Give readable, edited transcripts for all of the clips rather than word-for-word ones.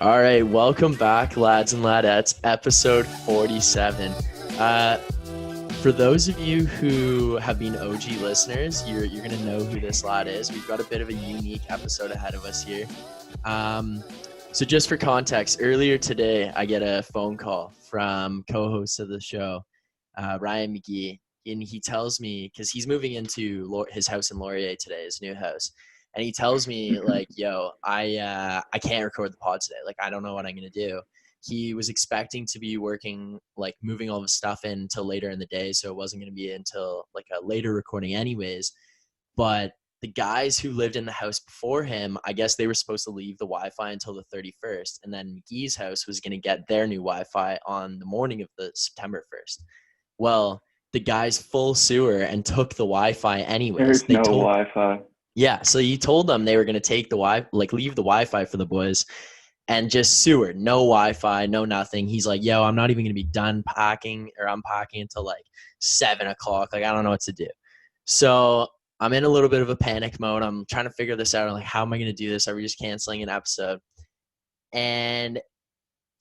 All right, welcome back, lads and ladettes, episode 47. For those of you who have been OG listeners, you're going to know who this lad is. We've got a bit of a unique episode ahead of us here. So just for context, earlier today, I get a phone call from co-host of the show, Ryan McGee, and he tells me, because he's moving into his house in Laurier today, his new house, and he tells me like, "Yo, I can't record the pod today. Like, I don't know what I'm gonna do." He was expecting to be working, like moving all the stuff in until later in the day, so it wasn't gonna be until like a later recording, anyways. But the guys who lived in the house before him, I guess they were supposed to leave the Wi-Fi until the 31st, and then McGee's house was gonna get their new Wi-Fi on the morning of the September 1st. Well, the guys full sewer and took the Wi-Fi anyways. There's no Wi-Fi. Yeah, so he told them they were gonna take the leave the Wi-Fi for the boys, and just sewer, no Wi-Fi, no nothing. He's like, "Yo, I'm not even gonna be done packing or unpacking until like 7 o'clock. Like, I don't know what to do." So I'm in a little bit of a panic mode. I'm trying to figure this out. I'm like, how am I gonna do this? Are we just canceling an episode? And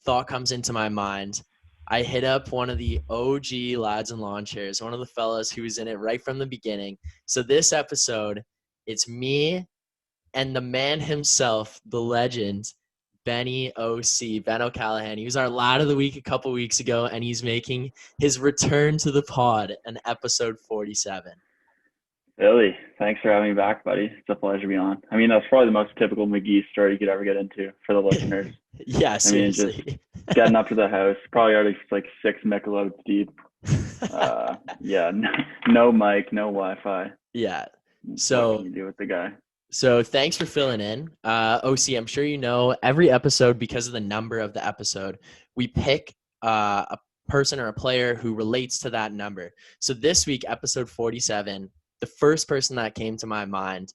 thought comes into my mind. I hit up one of the OG lads and Lawnchairs, one of the fellas who was in it right from the beginning. So this episode, it's me and the man himself, the legend, Benny OC, Ben O'Callahan. He was our lad of the week a couple weeks ago, and he's making his return to the pod in episode 47. Billy, thanks for having me back, buddy. It's a pleasure to be on. I mean, that's probably the most typical McGee story you could ever get into for the listeners. Yeah, I mean, just seriously. getting up to the house, probably already like 6 Michelobs deep. Yeah, no mic, no Wi-Fi. Yeah. What can So you do with the guy? thanks for filling in. OC, I'm sure you know every episode, because of the number of the episode, we pick a person or a player who relates to that number. So this week, episode 47, the first person that came to my mind,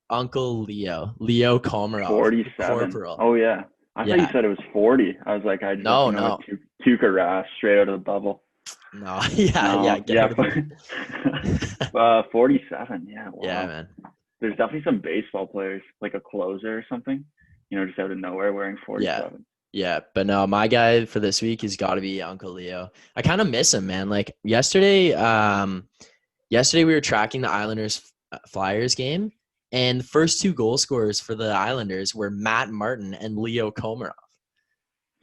Uncle Leo Komarov, 47. corporal. Oh yeah, I thought you Yeah. said it was 40. I was like, I just No, like no. Tuukka Rask straight out of the bubble. No. Yeah, yeah. No, Get yeah, out of the 47. Yeah, Yeah, wow. man. There's definitely some baseball players, like a closer or something, just out of nowhere wearing Yeah. 47. Yeah, but no, my guy for this week has got to be Uncle Leo. I kind of miss him, man. Like yesterday we were tracking the Islanders Flyers game, and the first two goal scorers for the Islanders were Matt Martin and Leo Komarov.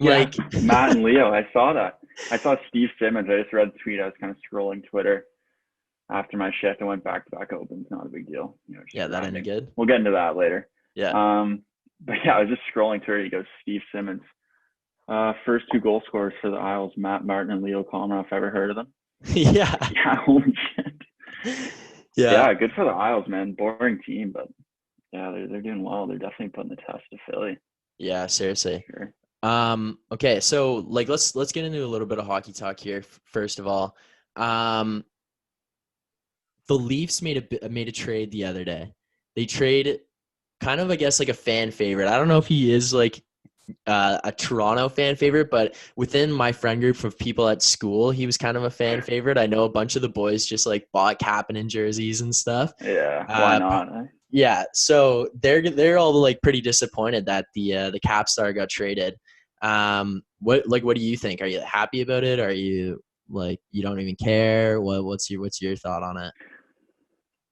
Yeah, Like, Matt and Leo, I saw that. I saw Steve Simmons. I just read the tweet. I was kind of scrolling Twitter after my shift. I went back to back opens. Not a big deal. yeah, Just that any grinding. good? We'll get into that later. Yeah. But yeah, I was just scrolling Twitter. He goes, Steve Simmons. First two goal scorers for the Isles, Matt Martin and Leo Komarov. Ever heard of them? Yeah. Yeah, holy shit. Yeah. Yeah, good for the Isles, man. Boring team, but yeah, they're doing well. They're definitely putting the test to Philly. Yeah, seriously. Sure. Okay, so like let's get into a little bit of hockey talk here first of all. The Leafs made a trade the other day. They trade kind of, I guess, like a fan favorite. I don't know if he is like a Toronto fan favorite, but within my friend group of people at school, he was kind of a fan favorite. I know a bunch of the boys just like bought Kapanen jerseys and stuff. Yeah, why not? Eh? Yeah, so they're all like pretty disappointed that the Cap Star got traded. What do you think? Are you happy about it? Are you like you don't even care? What's your thought on it?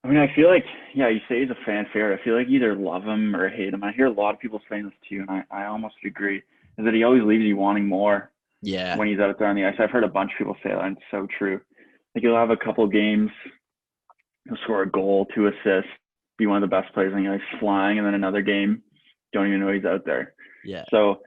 I mean, I feel like, yeah, you say he's a fan favorite. I feel like you either love him or hate him. I hear a lot of people saying this too, and I almost agree, is that he always leaves you wanting more Yeah, when he's out there on the ice. I've heard a bunch of people say that, and it's so true. Like, he'll have a couple games, he'll score a goal, 2 assists, be one of the best players on the ice, flying, and then another game, don't even know he's out there. yeah, So,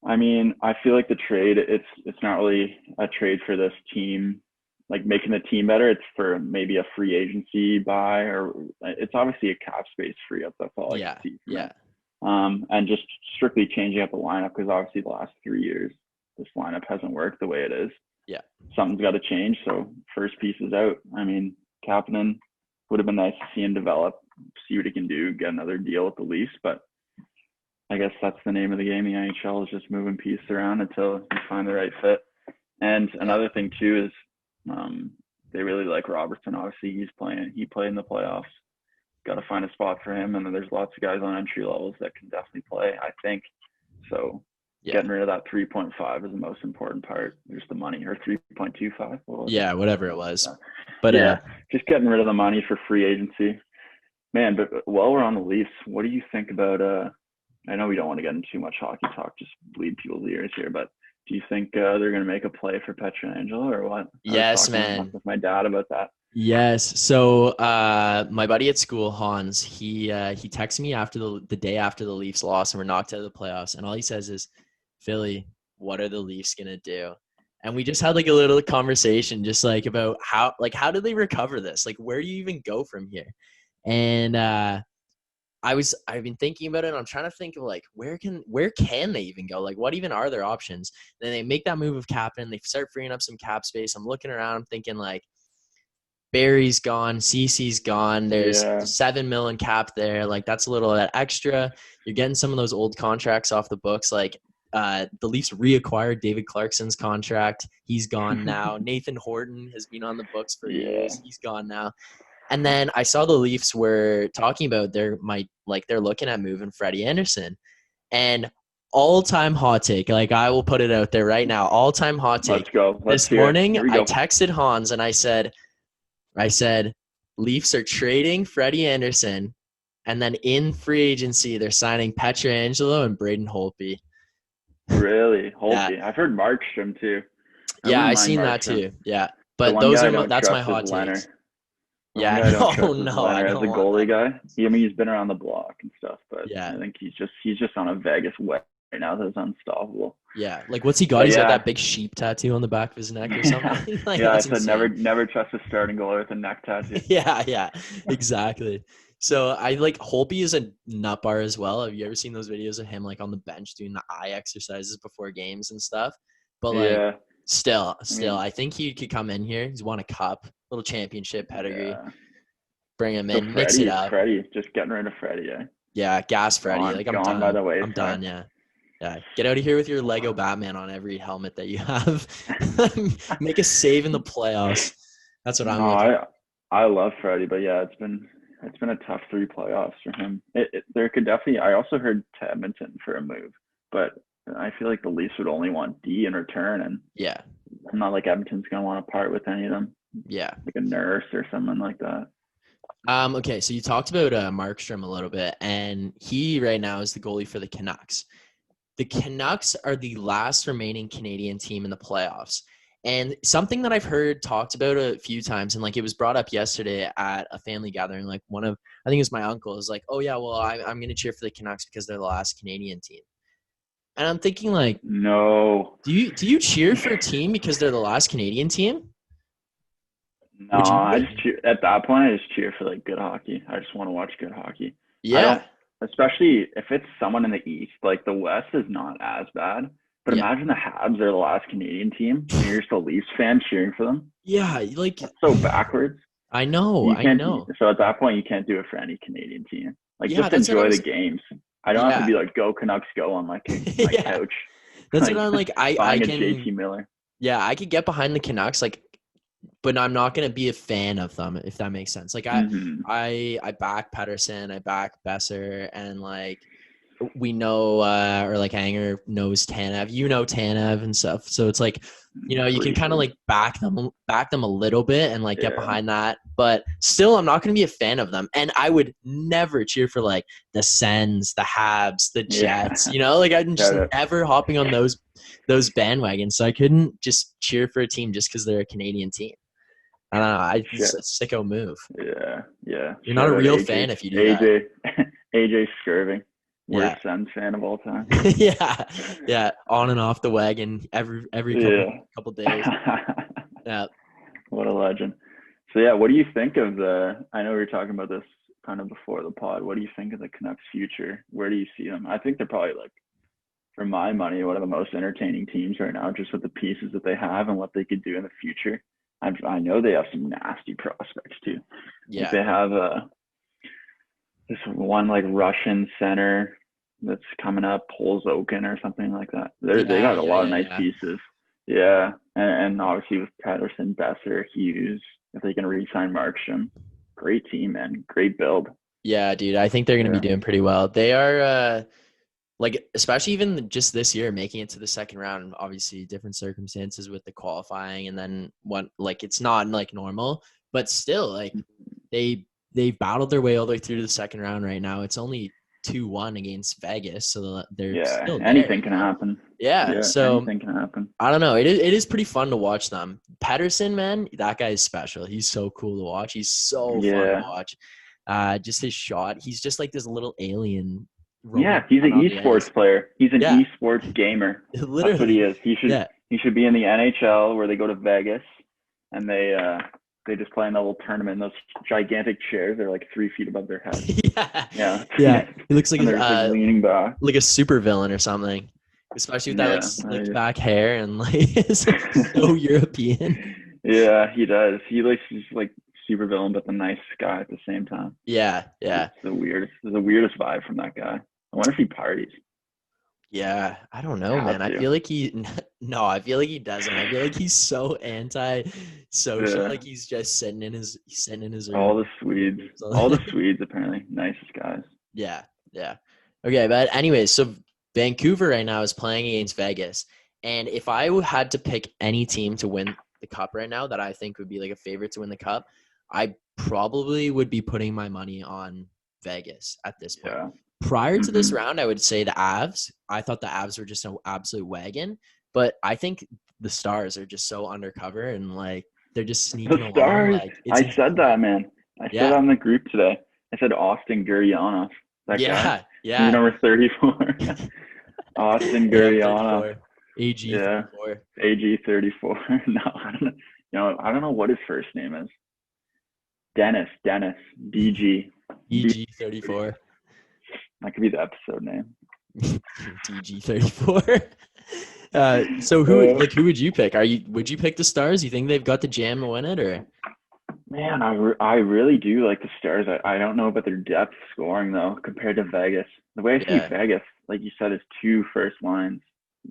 I mean, I feel like the trade, it's not really a trade for this team, like making the team better. It's for maybe a free agency buy, or it's obviously a cap space free up. That's all I can yeah, see from yeah, it. And just strictly changing up the lineup, because obviously the last 3 years, this lineup hasn't worked the way it is. yeah, Something's got to change. So first piece is out. I mean, Kapanen, would have been nice to see him develop, see what he can do, get another deal with the Leafs, but I guess that's the name of the game. The NHL is just moving pieces around until you find the right fit. And yeah, another thing too is they really like Robertson. Obviously, he played in the playoffs. Got to find a spot for him, and then there's lots of guys on entry levels that can definitely play, I think. So getting rid of that 3.5 is the most important part. Just the money, or 3.25. Yeah, whatever it was. But yeah, just getting rid of the money for free agency. Man, but while we're on the Leafs, what do you think about I know we don't want to get into too much hockey talk, just bleed people's ears here, but do you think they're going to make a play for Pietrangelo or what? Yes, man. With my dad about that. Yes. So my buddy at school, Hans, he texted me after the day after the Leafs lost and we're knocked out of the playoffs, and all he says is, Philly, what are the Leafs gonna do? And we just had like a little conversation just like about how do they recover this? Like, where do you even go from here? And I've been thinking about it, and I'm trying to think of like where can they even go? Like, what even are their options? Then they make that move of Kapanen, they start freeing up some cap space. I'm looking around, I'm thinking like Barry's gone, CC's gone. There's $7 million cap there. Like, that's a little of that extra. You're getting some of those old contracts off the books. Like, the Leafs reacquired David Clarkson's contract. He's gone now. Nathan Horton has been on the books for years. He's gone now. And then I saw the Leafs were talking about they're looking at moving Freddie Anderson. And all-time hot take, like, I will put it out there right now, all-time hot take. Let's go. This morning, I texted Hans and I said, Leafs are trading Freddie Anderson, and then in free agency, they're signing Pietrangelo and Braden Holtby. Really? Holtby? Yeah. I've heard Markstrom too. I've seen that too. Yeah. But that's my hot takes. Yeah. As a goalie guy. He's been around the block and stuff, but I think he's just on a Vegas way right now that's unstoppable. Yeah. Like, what's he got? But he's got that big sheep tattoo on the back of his neck or something. Like, I said never trust a starting goalie with a neck tattoo. Yeah, exactly. So I like Holtby is a nut bar as well. Have you ever seen those videos of him like on the bench doing the eye exercises before games and stuff? But like still, I think he could come in here. He's won a cup, little championship pedigree. Yeah. Bring him in, mix it up. Freddie, just getting rid of Freddie. Yeah, gas Freddie. Like, I'm done. By the way, I'm done. Yeah. Get out of here with your Lego Batman on every helmet that you have. Make a save in the playoffs. That's what I'm looking for. I love Freddie, but yeah, it's been a tough 3 playoffs for him. There could definitely. I also heard to Edmonton for a move, but I feel like the Leafs would only want D in return, and I'm not like Edmonton's gonna want to part with any of them. Yeah, like a Nurse or someone like that. Okay, so you talked about Markstrom a little bit, and he right now is the goalie for the Canucks. The Canucks are the last remaining Canadian team in the playoffs. And something that I've heard talked about a few times, and like it was brought up yesterday at a family gathering, like I think it was my uncle, is like, oh yeah, well, I'm going to cheer for the Canucks because they're the last Canadian team. And I'm thinking like, no. Do you cheer for a team because they're the last Canadian team? No, I just cheer, at that point, I just cheer for like good hockey. I just want to watch good hockey. Yeah. Especially if it's someone in the East, like the West is not as bad. But imagine the Habs are the last Canadian team, and you're just a Leafs fan cheering for them. Yeah, like that's so backwards. I know. So at that point, you can't do it for any Canadian team. Like, just enjoy the games. I don't have to be like, go Canucks, go on my couch. That's what I'm like. I can JT Miller. Yeah, I could get behind the Canucks, like, but I'm not gonna be a fan of them, if that makes sense. Like, I back Pettersson, I back Besser, and like, we know or like Anger knows Tanev, Tanev and stuff. So it's like, you can kind of like back them a little bit and like get behind that. But still, I'm not going to be a fan of them. And I would never cheer for like the Sens, the Habs, the Jets. Like I'm just never hopping on those bandwagons. So I couldn't just cheer for a team just because they're a Canadian team. I don't know. It's a sicko move. Yeah. You're not a real fan if you do that. AJ Skirving. Worst Sens fan of all time. yeah. On and off the wagon every couple days. Yeah. What a legend. So what do you think of I know we were talking about this kind of before the pod. What do you think of the Canucks' future? Where do you see them? I think they're probably, like, for my money, one of the most entertaining teams right now, just with the pieces that they have and what they could do in the future. I know they have some nasty prospects too. Yeah. Like, they have this one like Russian center that's coming up, Polzokin or something like that. They got a lot of nice pieces. Yeah, and obviously with Pettersson, Besser, Hughes, if they can re-sign Markstrom, great team, man, great build. Yeah, dude, I think they're going to be doing pretty well. They are like especially even just this year making it to the second round, obviously different circumstances with the qualifying and then what, like it's not like normal, but still like they've battled their way all the way through to the second round right now. It's only 2-1 against Vegas, so they're Yeah, still there. anything can happen. Yeah, Yeah, so anything can happen. I don't know. It is pretty fun to watch them. Pedersen, man, that guy is special. He's so cool to watch. He's so fun to Yeah. watch. Just his shot. He's just like this little alien roaming Yeah, he's an around on the esports ice. player. He's an Yeah, esports gamer. That's what he literally. is. Yeah. He should be in the NHL where they go to Vegas and they just play in a little tournament in those gigantic chairs. They're like 3 feet above their head. Yeah. Yeah. Yeah. He looks like And they're just like leaning back. like a super villain or something. Especially with that like Yeah. slicked back hair and like it's like so European. Yeah, he does. He's like super villain, but the nice guy at the same time. Yeah, yeah. It's the weirdest vibe from that guy. I wonder if he parties. Yeah, I don't know, man. I feel like no, I feel like he doesn't. I feel like he's so anti-social. Yeah. Like he's just sitting in his room. All the Swedes apparently nicest guys. Yeah, yeah. Okay, but anyways, so Vancouver right now is playing against Vegas, and if I had to pick any team to win the cup right now that I think would be like a favorite to win the cup, I probably would be putting my money on Vegas at this point. Yeah. Prior to this round, I would say the Avs. I thought the Avs were just an absolute wagon, but I think the Stars are just so undercover and like they're just sneaking The along. Stars. Like, I said that, man. I said that in the group today. I said Austin Gurrianov. That guy. Yeah. He's number 34. Austin Gurrianov. AG 34. AG 34. No, I don't know. I don't know what his first name is. Dennis. DG. EG 34. That could be the episode name. DG 34. So who would you pick? Would you pick the Stars? You think they've got the jam to win it, or? Man, I really do like the Stars. I don't know about their depth scoring though compared to Vegas. The way I see Vegas, like you said, is 2 first lines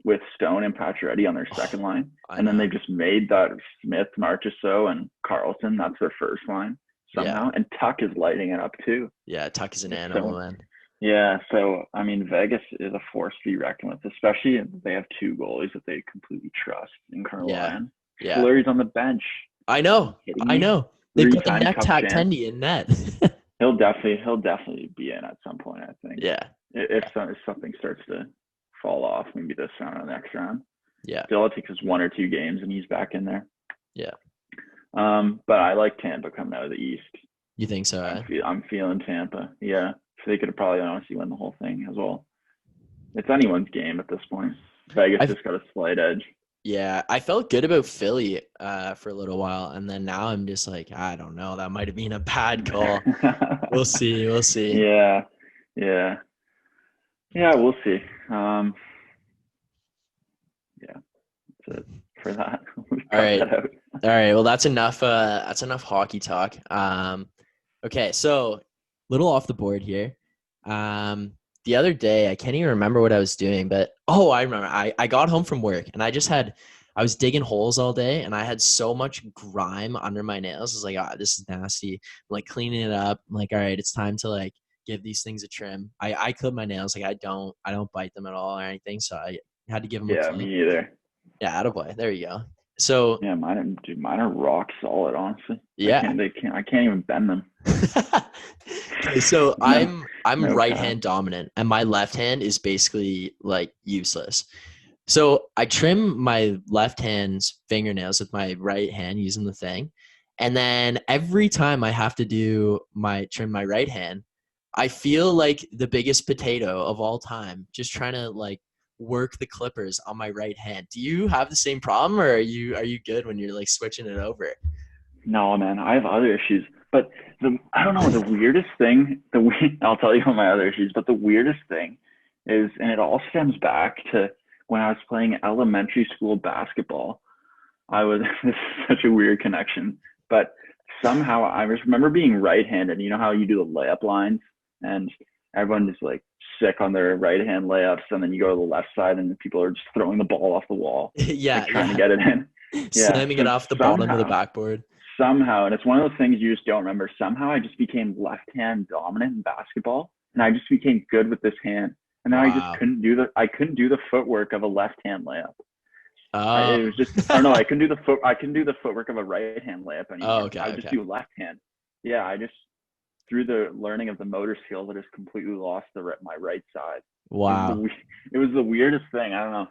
with Stone and Pacioretty on their second line, and then they just made that Smith, Marchessault, and Carlson. That's their first line somehow, and Tuck is lighting it up too. Yeah, Tuck is an animal, man. Yeah, so I mean, Vegas is a force to be reckoned with, especially if they have 2 goalies that they completely trust in Colonel Ryan. Yeah, Fleury's on the bench. I know. They've got the neck tack Tendy in net. He'll definitely be in at some point, I think. Yeah. If something starts to fall off, maybe this round or next round. Yeah. Still, it takes us 1 or 2 games, and he's back in there. Yeah. But I like Tampa coming out of the East. You think so? I'm feeling Tampa. Yeah. So they could probably honestly win the whole thing as well. It's anyone's game at this point. Vegas just got a slight edge. Yeah, I felt good about Philly for a little while, and then now I'm just like, I don't know. That might have been a bad call. We'll see. Yeah, we'll see. Yeah, that's it for that. All right. Well, that's enough. That's enough hockey talk. Okay, so little off the board here. The other day, I can't even remember what I was doing, but I remember. I got home from work and I was digging holes all day and I had so much grime under my nails. I was like, this is nasty. I'm like cleaning it up. I'm like, all right, it's time to like give these things a trim. I clip my nails. Like I don't bite them at all or anything. So I had to give them a clean. Me either. Yeah, attaboy. There you go. So yeah, mine are rock solid, honestly. Yeah. I can't even bend them. Okay, so I'm right hand dominant and my left hand is basically like useless. So I trim my left hand's fingernails with my right hand using the thing. And then every time I have to trim my right hand, I feel like the biggest potato of all time, just trying to like work the clippers on my right hand. Do you have the same problem, or are you good when you're like switching it over? No, man, I have other issues. But I don't know, the weirdest thing, I'll tell you about my other issues, but the weirdest thing is, and it all stems back to when I was playing elementary school basketball. This is such a weird connection, but somehow I remember being right-handed. You know how you do the layup lines and everyone is like sick on their right-hand layups, and then you go to the left side and people are just throwing the ball off the wall. Trying to get it in. Slamming it off the bottom of the backboard. Somehow, and it's one of those things you just don't remember. Somehow I just became left-hand dominant in basketball, and I just became good with this hand. and then I just Wow. I couldn't do the footwork of a left-hand layup. Oh. It was just, or no, I couldn't do the footwork of a right-hand layup Oh, anymore. okay, I would just okay. do left hand. Yeah, I just, through the learning of the motor skills, I just completely lost my right side. Wow. It was the weirdest thing. I don't know.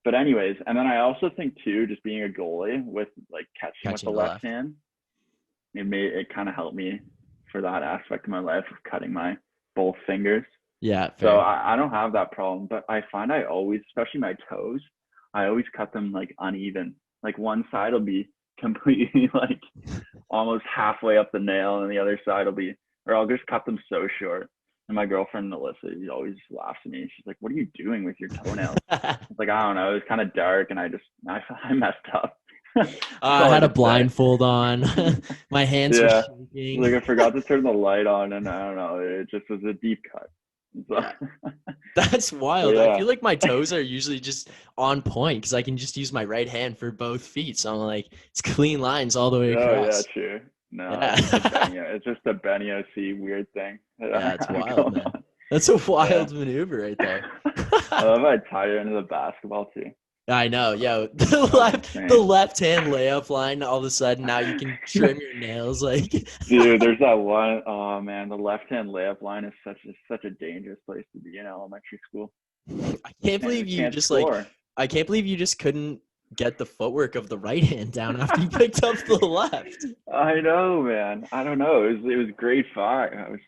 But anyways, and then I also think too, just being a goalie with like catching with the Catching the left left. hand, it kind of helped me for that aspect of my life of cutting my both fingers. Yeah, So fair. I don't have that problem, but I find I always, especially my toes, I always cut them like uneven. Like one side will be completely like almost halfway up the nail, and the other side will be, or I'll just cut them so short. And my girlfriend Melissa, she always laughs at me. She's like, "What are you doing with your toenails?" It's like, I don't know. It was kind of dark, and I messed up. That's I all I had a could say. blindfold on. My hands were Yeah, like shaking. I forgot to turn the light on, and I don't know. It just was a deep cut. So, Yeah. That's but wild. I yeah. feel like my toes are usually just on point because I can just use my right hand for both feet. So I'm like, it's clean lines all the way Oh yeah, across. true. No, Yeah. it's just a Benny. It's just a Benny OC weird thing that I Yeah, it's have wild, going man. on. That's a Yeah. wild maneuver right there. I love how I tied it into the basketball too. I know. Yo, That was the insane. left hand layup line, all of a sudden now you can trim your nails like Dude, there's that one. Oh man, the left-hand layup line is such a dangerous place to be in elementary school. I can't And you believe you can't just like score. I can't believe you just couldn't get the footwork of the right hand down after you picked up the left. I know, man. I don't know. It was grade 5. I was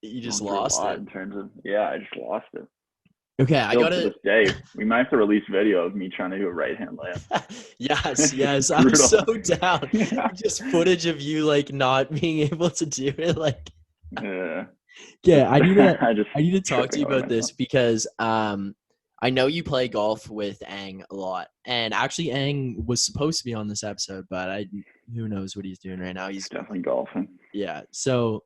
You just going through a lost lot it. in terms of, yeah, I just lost it. Okay, I Still to gotta this day, we might have to release video of me trying to do a right-hand layup. yes, It's just yes, I'm so brutal. down. Yeah. Just footage of you like not being able to do it. Like, Yeah. yeah, Just I just I need to talk to tripping you over about this myself. because I know you play golf with Ang a lot. And actually Ang was supposed to be on this episode, but who knows what he's doing right now. He's Definitely golfing. yeah. So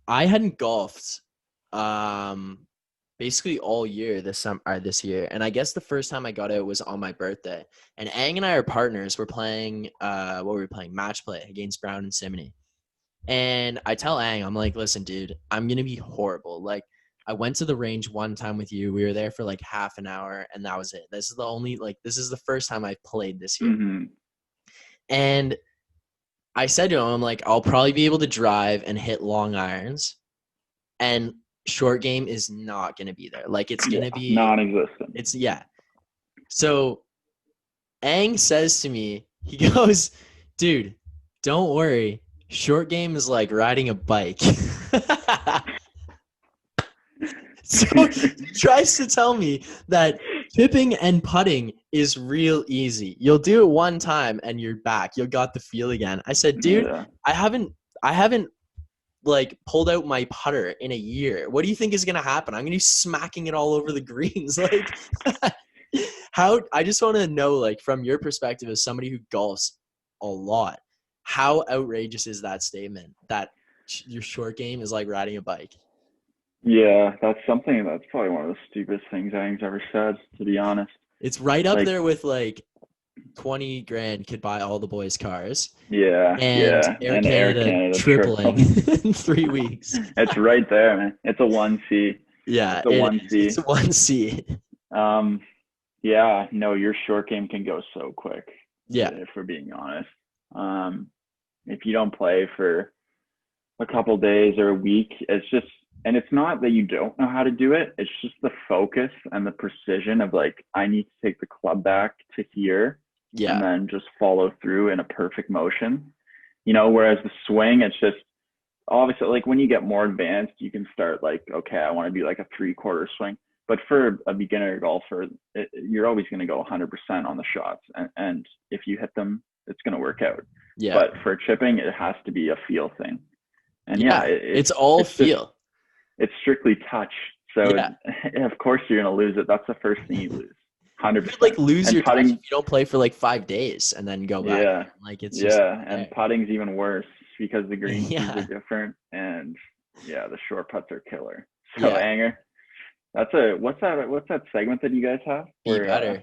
I hadn't golfed basically all year this year. And I guess the first time I got it was on my birthday. And Ang and I are partners. We're playing what were we playing? Match play against Brown and Simony. And I tell Ang, I'm like, listen, dude, I'm gonna be horrible. Like I went to the range one time with you. We were there for like half an hour and that was it. This is the first time I've played this year. Mm-hmm. And I said to him, I'm like, I'll probably be able to drive and hit long irons. And short game is not going to be there. Like it's going to be non-existent. it's yeah. So Ang says to me, he goes, dude, don't worry. Short game is like riding a bike. So he tries to tell me that chipping and putting is real easy. You'll do it one time and you're back. You'll got the feel again. I said, dude, Yeah. I haven't like pulled out my putter in a year. What do you think is gonna happen? I'm gonna be smacking it all over the greens. Like how I just want to know, like, from your perspective as somebody who golfs a lot, how outrageous is that statement that your short game is like riding a bike? Yeah, that's probably one of the stupidest things Ang's ever said, to be honest. It's right up Like, there with like 20 grand could buy all the boys cars yeah, and yeah. Air And Air Canada Canada tripling triple. in 3 weeks. It's right there, man. It's a 1C. Yeah, It's a it 1C. is. It's 1C. Yeah, no, your short game can go so quick. Yeah. If we're being honest. If you don't play for a couple days or a week, and it's not that you don't know how to do it. It's just the focus and the precision of like, I need to take the club back to here Yeah. and then just follow through in a perfect motion, whereas the swing, it's just obviously like when you get more advanced, you can start like, okay, I want to do like a 3/4 swing. But for a beginner golfer, you're always going to go 100% on the shots. And if you hit them, it's going to work out. Yeah. But for chipping, it has to be a feel thing. And it's all feel. It's strictly touch. So Yeah. of course you're going to lose it. That's the first thing you lose. 100%. You could like lose and your putting, touch if you don't play for like 5 days and then go back. Yeah. Like it's just and putting's even worse because the green keys are different, and the short putts are killer. So Anger, what's that segment that you guys have? Be better.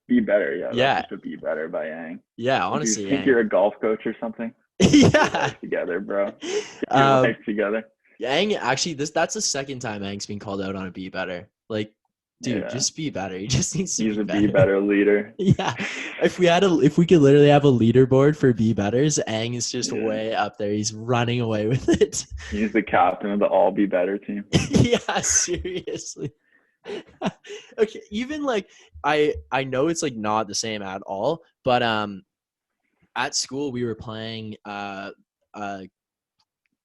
Be better, yeah. Yeah. That's just a Be Better by Ang. Yeah, honestly. Do you think you're a golf coach or something? Yeah. Get your life together, bro. Get your life together. Ang actually that's the second time Ang's been called out on a be better. Like, dude, Yeah. just be better. He just needs to He's be a better. be better leader. Yeah. If we could literally have a leaderboard for be betters, Ang is just Yeah. way up there. He's running away with it. He's the captain of the all be better team. Yeah, seriously. Okay, even like I know it's like not the same at all, but at school we were playing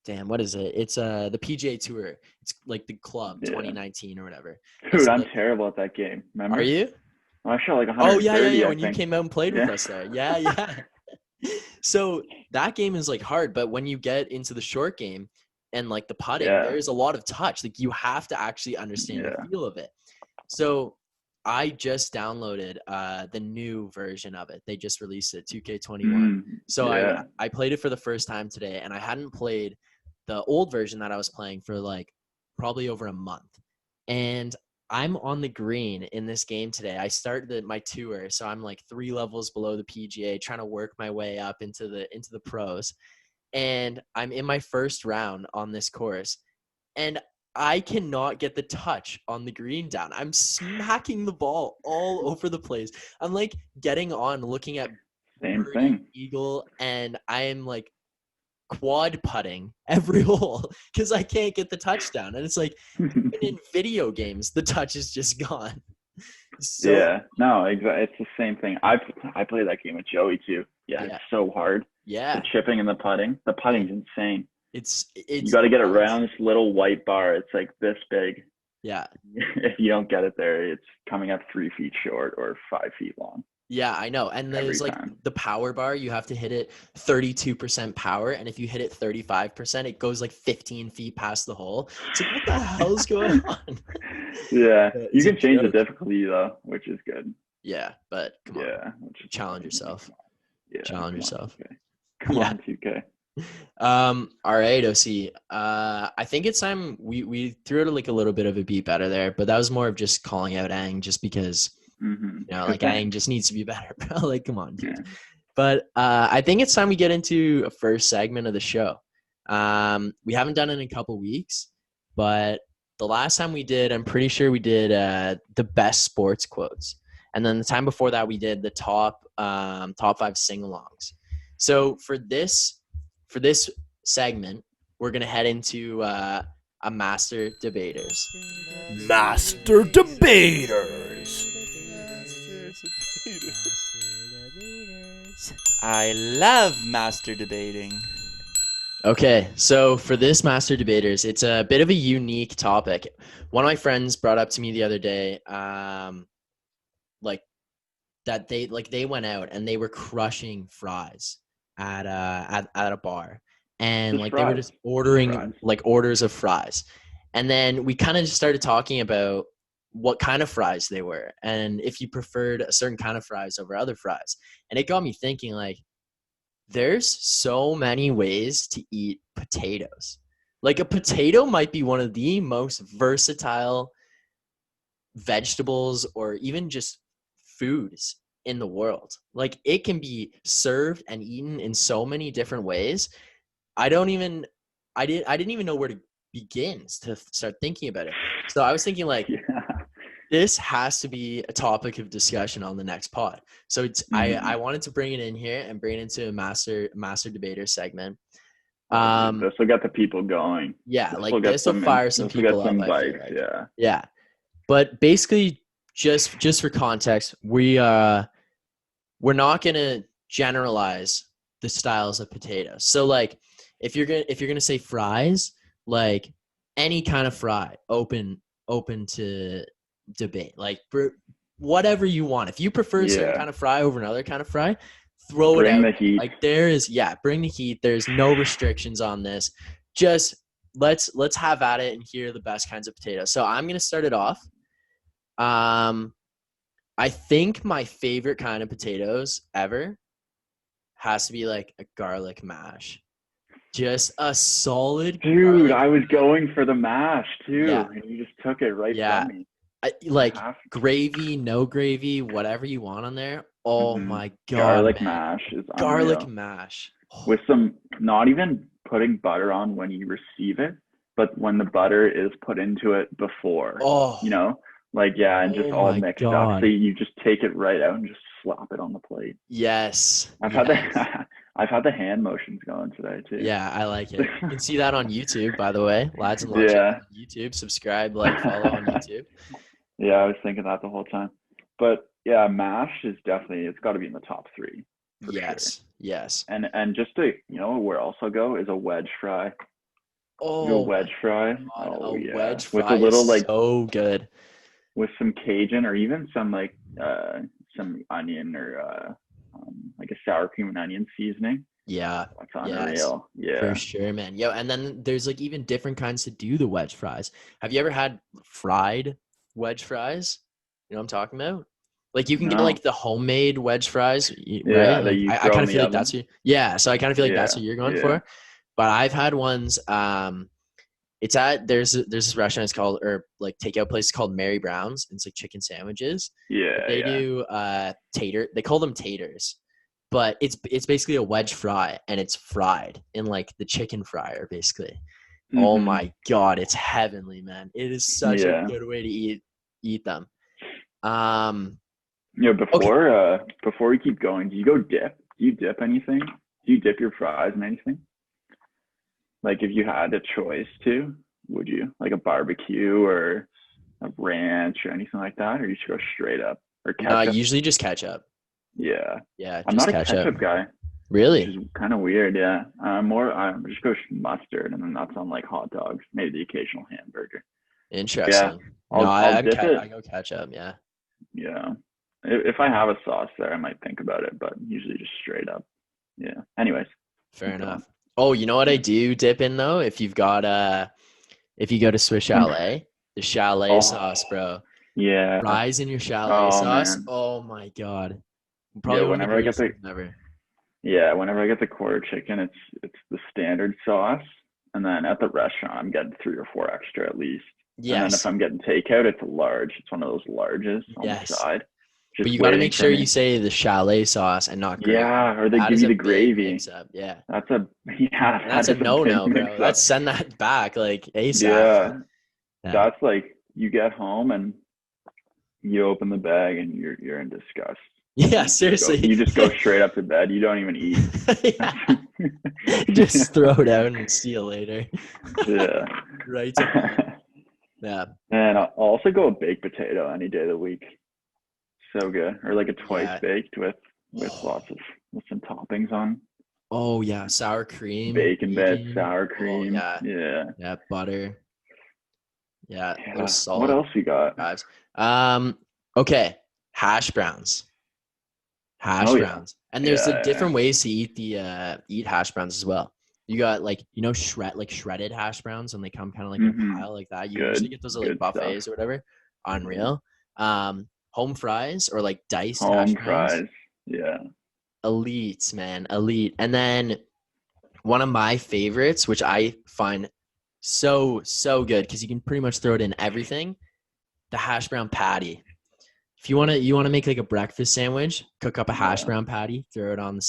damn, what is it? It's the PGA Tour. It's like the club 2019 or whatever. Dude, So, I'm like, terrible at that game. Remember? are you? I shot like 130. Oh yeah. I When you think. came out and played with us there. Yeah. So that game is like hard, but when you get into the short game and like the putting, there's a lot of touch. Like you have to actually understand the feel of it. So I just downloaded the new version of it. They just released it, 2K21. So I played it for the first time today, and I hadn't played the old version that I was playing for like probably over a month. And I'm on the green in this game today. I started my tour, so I'm like 3 levels below the PGA, trying to work my way up into the pros. And I'm in my first round on this course, and I cannot get the touch on the green down. I'm smacking the ball all over the place. I'm like getting on, looking at same thing, eagle, and I am like quad putting every hole because I can't get the touchdown. And it's like in video games, the touch is just gone. So, yeah, no, exactly. It's the same thing. I played that game with Joey too. Yeah, it's so hard. Yeah, the chipping and the putting. The putting's insane. It's you got to get around this little white bar. It's like this big. Yeah. If you don't get it there, it's coming up 3 feet short or 5 feet long. Yeah, I know. And there's like the power bar, you have to hit it 32% power. And if you hit it 35%, it goes like 15 feet past the hole. So what the hell's going on? Yeah. You can change the difficulty though, which is good. Yeah, but come on. Yeah. Challenge yourself. Yeah. Challenge yourself. Come on, 2K. All right, OC. I think it's time we threw it like a little bit of a beat better there, but that was more of just calling out Ang just because you know, like Ang just needs to be better, bro. Like, come on, dude. Yeah. But I think it's time we get into a first segment of the show. We haven't done it in a couple weeks, but the last time we did, I'm pretty sure we did the best sports quotes, and then the time before that we did the top 5 sing-alongs. So for this segment, we're gonna head into a Master Debaters. Master Debaters. I love master debating. Okay, so for this Master Debaters, it's a bit of a unique topic. One of my friends brought up to me the other day, like that they went out and they were crushing fries at a bar, and like they were just ordering like orders of fries, and then we kind of just started talking about what kind of fries they were and if you preferred a certain kind of fries over other fries. And it got me thinking, like, there's so many ways to eat potatoes. Like, a potato might be one of the most versatile vegetables or even just foods in the world. Like, it can be served and eaten in so many different ways. I didn't even know where to begin to start thinking about it. So I was thinking, like, this has to be a topic of discussion on the next pod. So it's I wanted to bring it in here and bring it into a master debater segment. This will get the people going. Yeah, like this will fire some people up. Like. Yeah. But basically, just for context, we're not gonna generalize the styles of potatoes. So like, if you're gonna say fries, like any kind of fry, open to debate. Like, whatever you want. If you prefer a certain kind of fry over another kind of fry, throw it out. Bring the heat. Like, bring the heat. There's no restrictions on this. Just let's have at it and hear the best kinds of potatoes. So I'm gonna start it off. I think my favorite kind of potatoes ever has to be like a garlic mash. Just a solid. Dude, I was going for the mash too, and you just took it right from me. Like gravy, no gravy, whatever you want on there. Oh my god, garlic mash is unreal. Garlic mash with some, not even putting butter on when you receive it, but when the butter is put into it before, Oh, you know, like, yeah, and just oh all my mixed up. God. So you just take it right out and just slap it on the plate. yes. I've yes. had the hand motions going today too. Yeah, I like it. You can see that on YouTube, by the way. Lads and Lawnchairs Yeah. on YouTube. Subscribe, like, follow on YouTube. Yeah, I was thinking that the whole time. But yeah, mash is definitely, it's got to be in the top 3. For Yes. sure. Yes. And just to, you know, where else I'll go is a wedge fry. Oh, Wedge fry. God, Oh a yeah. wedge With fry a little is like, so good. with some Cajun or even some like some onion or like a sour cream and onion seasoning. Yeah. That's Yes. unreal. Yeah. For sure, man. Yo, and then there's like even different kinds to do the wedge fries. Have you ever had fried wedge fries? You know what I'm talking about? Like you can get No. like the homemade wedge fries, Yeah, right? that Like you I throw kind in of the feel like oven. that's yeah. So I kind of feel like that's what you're going for. But I've had ones. It's at there's this restaurant. It's called or like takeout place called Mary Brown's. It's like chicken sandwiches. Yeah. They do tater. They call them taters, but it's basically a wedge fry and it's fried in like the chicken fryer basically. Oh my God, it's heavenly, man. It is such a good way to eat them. You know, before we keep going, do you go dip? Do you dip anything? Do you dip your fries in anything? Like if you had a choice to, would you? Like a barbecue or a ranch or anything like that? Or you should go straight up? Or ketchup? Usually just ketchup. Yeah. Yeah, I'm just not a ketchup guy. Really? Which is kind of weird, yeah. I just go mustard, and then that's on like hot dogs, maybe the occasional hamburger. Interesting. Yeah, I'll dip it. I go ketchup, yeah. Yeah. If I have a sauce there, I might think about it, but usually just straight up. Yeah. Anyways. Fair enough. Oh, you know what I do dip in though? If you go to Swiss Chalet, the chalet sauce, bro. Yeah. Fries in your chalet sauce. Man. Oh my God. Probably whenever I get the quarter chicken, it's the standard sauce. And then at the restaurant, I'm getting 3 or 4 extra at least. Yes. And then if I'm getting takeout, it's a large. It's one of those larges on the side. But you got to make sure you say the chalet sauce and not gravy. Yeah, or they give you the gravy. Yeah. That's a no-no, bro. Let's send that back like ASAP. Yeah. That's like you get home and you open the bag and you're in disgust. Yeah, seriously. You just go straight up to bed. You don't even eat. Just throw it out and see you later. Yeah. Right. Yeah. And I'll also go a baked potato any day of the week. So good. Or like a twice baked with lots of with some toppings on. Oh yeah, sour cream. Bacon bits, sour cream. Oh, yeah. Yeah, butter. Yeah. What else you got? Guys. Okay. Hash browns. And there's different ways to eat hash browns as well. You got like, you know, shredded hash browns and they come kind of like in a pile like that. You usually get those at like buffets stuff. or whatever. Unreal. Home fries or like diced home hash browns. Fries. Yeah. Elite, man. Elite. And then one of my favorites, which I find so good because you can pretty much throw it in everything, the hash brown patty. If you want to make like a breakfast sandwich, cook up a hash brown patty, throw it on the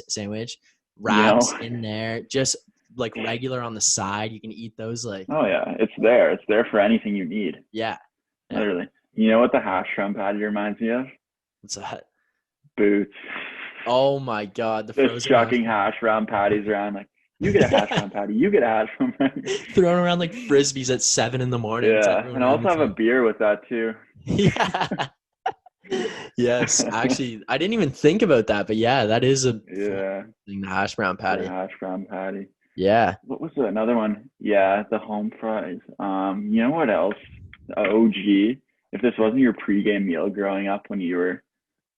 sandwich, wraps in there, just like regular on the side. You can eat those like. Oh yeah, it's there. It's there for anything you need. Yeah. Literally. You know what the hash brown patty reminds me of? What's that? Boots. Oh my God, just chucking hash brown patties around like. You get a hash brown patty. You get a hash brown patty. Thrown around like frisbees at 7 a.m. Yeah, and I also have a beer with that too. Yeah. Yes, actually, I didn't even think about that, but yeah, that is a thing. The hash brown patty. The hash brown patty. Yeah. What was another one? Yeah, the home fries. You know what else? OG. If this wasn't your pregame meal growing up when you were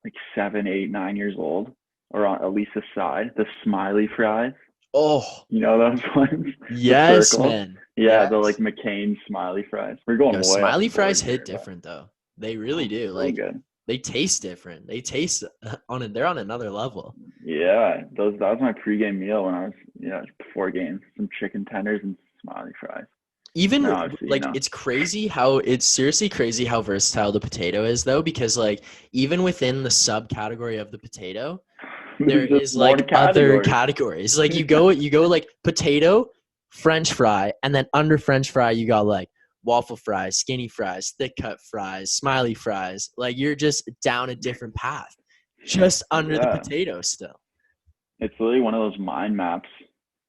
like 7, 8, 9 years old, or on at least a side, the smiley fries. Oh, you know those ones? Yes, man. Yeah, the like McCain smiley fries. We're going way. Smiley fries hit different though. They really do. Like good. They taste different. They taste they're on another level. Yeah, that was my pregame meal when I was before games. Some chicken tenders and smiley fries. Even it's crazy it's seriously crazy how versatile the potato is though, because like even within the subcategory of the potato, there is like other categories. Like you go like potato, French fry, and then under French fry you got like waffle fries, skinny fries, thick cut fries, smiley fries. Like you're just down a different path, just under the Yeah. potato still. It's literally one of those mind maps.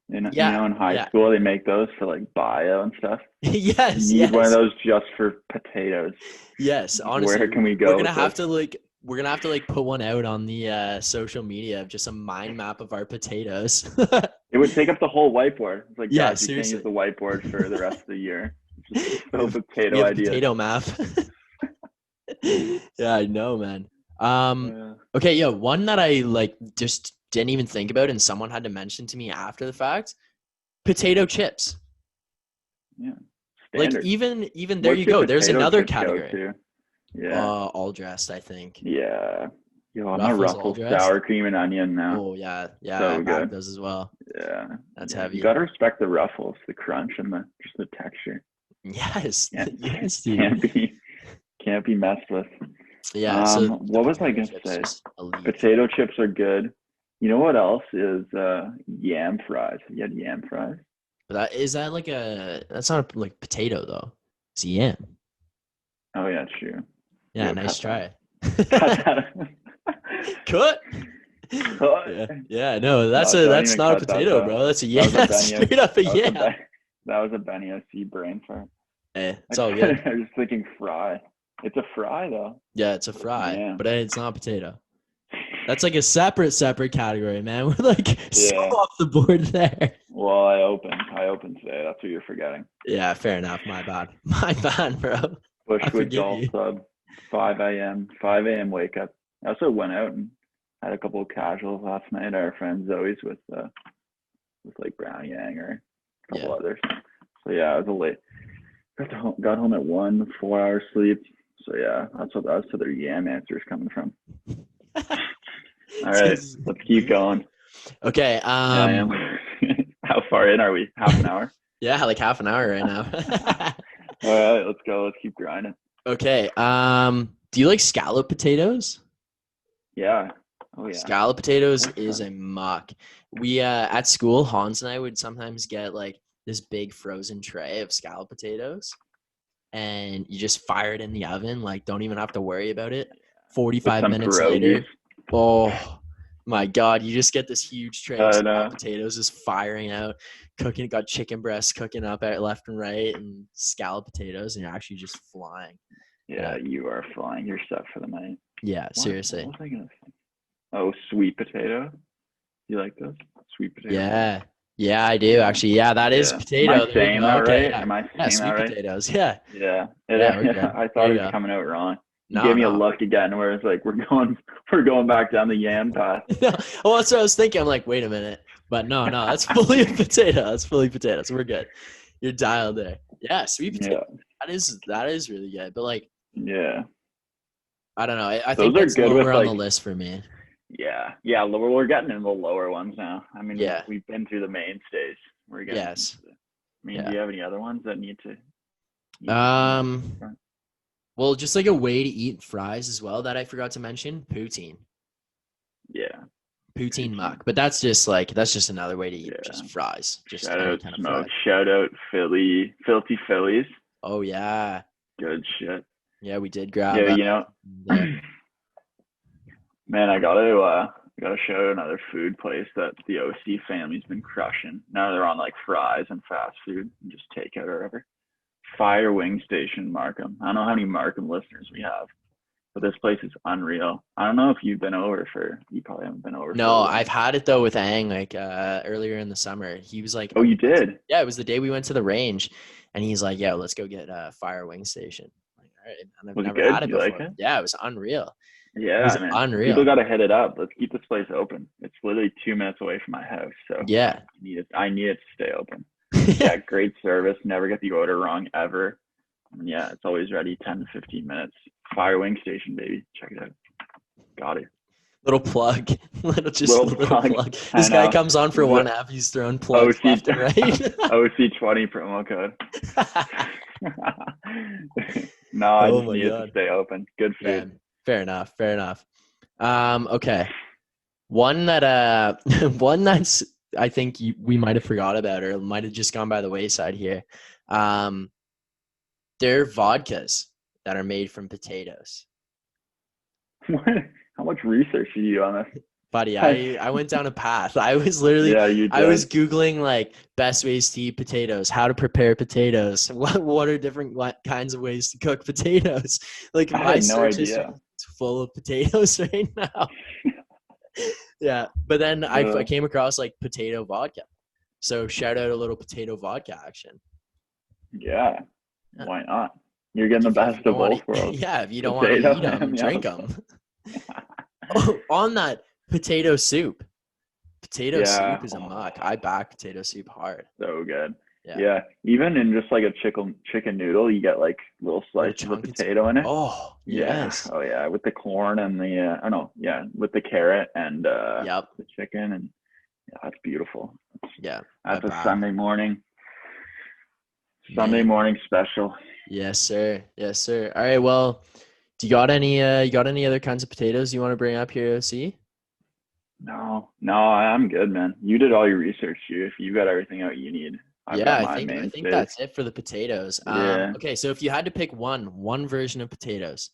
In Yeah, in high yeah. school, they make those for like bio and stuff. Yes, You need one of yes, those just for potatoes. yes. Honestly, Where can we go? we're gonna with have this? to like put one out on the social media of just a mind map of our potatoes. It would take up the whole whiteboard. It's like, Yeah, guys, you can't use seriously. the whiteboard for the rest of the year. Just We so have, potato we have a ideas. potato map. Yeah, I know, man. Yeah. Okay, yeah, one that I like just didn't even think about and someone had to mention to me after the fact, potato chips. Yeah. Like Standard. even there What's you your go. There's potato another chip category. go-to? Yeah. All dressed, I think. Yeah. Yo, I'm a Ruffles all Ruffles dressed. sour cream and onion now. Oh yeah, yeah, So I back good. those as well. Yeah. That's Yeah. heavy. You gotta respect the Ruffles, the crunch and just the texture. Yes, Can't, yes, dude. can't be messed with. Yeah. So What was I potato gonna chips say? just elite. Potato chips are good. You know what else is yam fries? Have you had yam fries? But that like that's not like potato though. It's yam. Oh yeah, true. Yeah, Yo, nice cut try. that. Cut. Cut. Yeah, no, that's No, don't that's even not a cut that, potato, though. bro. That's a That yam. was a That's Benny. straight up a That was a yam. that was a Benny O.C. brain fart. Hey, it's all good. I was just thinking fry. It's a fry though. Yeah, it's a fry, Yeah. but it's not a potato. That's like a separate category, man. We're like so Yeah. off the board there. Well, I opened today. That's what you're forgetting. Yeah, fair enough. My bad. My bad, bro. I Bushwood forgive Golf you. Club, 5 a.m. wake up. I also went out and had a couple of casuals last night. Our friend Zoe's with like Brown Yang or a couple Yeah. others. So yeah, it was a late. Got home at 1, 4 hours sleep. So yeah, that's where their yam answer is coming from. All right, let's keep going. Okay. Yeah, I am. How far in are we? Half an hour? Yeah, like half an hour right now. All right, let's go. Let's keep grinding. Okay. Do you like scallop potatoes? Yeah. Oh yeah. Scallop potatoes What's is that? a muck. We at school, Hans and I would sometimes get like this big frozen tray of scallop potatoes, and you just fire it in the oven. Like, don't even have to worry about it. With 45 some minutes later, pierogies. oh my God, you just get this huge tray of I know. scallop potatoes just firing out, cooking. Got chicken breasts cooking up at left and right, and scallop potatoes, and you're actually just flying. Yeah, you are flying. You're set for the night. Yeah, What seriously. was I gonna say? Oh, sweet potato. You like those? Sweet potato. Yeah, I do actually. Yeah, that is Yeah. potato. Am I There you saying go. that Okay, right? yeah. Am I Yeah, saying sweet that right? potatoes. Yeah. Yeah. Yeah, we're good. I There thought you it was go. coming out wrong. You No, gave me a no. look again where it's like we're going back down the yam path. No. Well, that's what I was thinking. I'm like, wait a minute. But no, that's fully a potato. That's fully potato. So we're good. You're dialed there. Yeah, sweet potato. Yeah. That is really good. But like, Yeah. I don't know. I Those think are that's good with, lower on the like- list for me. Yeah. Yeah. We're getting into the lower ones now. I mean, Yeah. we've been through the mainstays. We're getting. Yes. into the- Yeah. do you have any other ones that need to? Well, just like a way to eat fries as well that I forgot to mention, poutine. Yeah. Poutine muck. But that's just another way to eat just fries. Just Shout any out kind of Smoke. fry. Shout out Filthy Phillies. Oh yeah. Good shit. Yeah, we did grab Yeah, that. you know, there. man, I gotta shout out another food place that the OC family's been crushing. Now they're on like fries and fast food and just takeout or whatever. Fire Wing Station, Markham. I don't know how many Markham listeners we have, but this place is unreal. I don't know if you've been over you probably haven't been over. No, I've had it though with Ang like earlier in the summer. He was like, Oh, you did? Yeah, it was the day we went to the range, and he's like, "Yeah, let's go get Fire Wing Station." I'm like, all right, and I've Was it never good? had it You before. like it? Yeah, it was unreal. Yeah, was man. unreal. People gotta hit it up. Let's keep this place open. It's literally 2 minutes away from my house, so Yeah. I need it to stay open. Yeah, great service. Never get the order wrong ever. And yeah, it's always ready. 10 to 15 minutes. Fire Wing Station, baby. Check it out. Got it. Little plug. Little plug. This I guy know. comes on for one app. He's throwing plugs OC left and right. OC20 promo code. No, I Oh just my need it God. to stay open. Good Yeah, food. fair enough. Okay. One that one that's I think we might have forgot about, or might have just gone by the wayside here. They're vodkas that are made from potatoes. How much research did you do on this? Buddy, I went down a path. I was literally, Yeah, you I was did. Googling like best ways to eat potatoes, how to prepare potatoes, what are different kinds of ways to cook potatoes. Like I my had no search history idea. is full of potatoes right now. Yeah, but then I came across like potato vodka. So shout out a little potato vodka action. Yeah, Yeah. why not? You're getting Like the if you best don't of want both to, worlds. yeah, if you don't want to Potato eat them, and the drink other them. Oh, on that, potato soup. Potato Yeah, soup is a muck. I back potato soup hard. so good. Yeah. Yeah, even in just like a chicken noodle, you get like little Little slices of chunk potato in it. Oh, Yeah. yes. Oh yeah, with the corn and the oh no, yeah, with the carrot and Yep. the chicken, and yeah, that's beautiful. Yeah. That's I a back. Sunday morning Man. special. Yes, sir. Yes, sir. All right. Well, do you got any other kinds of potatoes you want to bring up here, OC? No, I'm good, man. You did all your research, you. If you got everything out you need, I've Yeah, got I my think mainstays. that's it for the potatoes. Yeah. Okay, so if you had to pick one version of potatoes,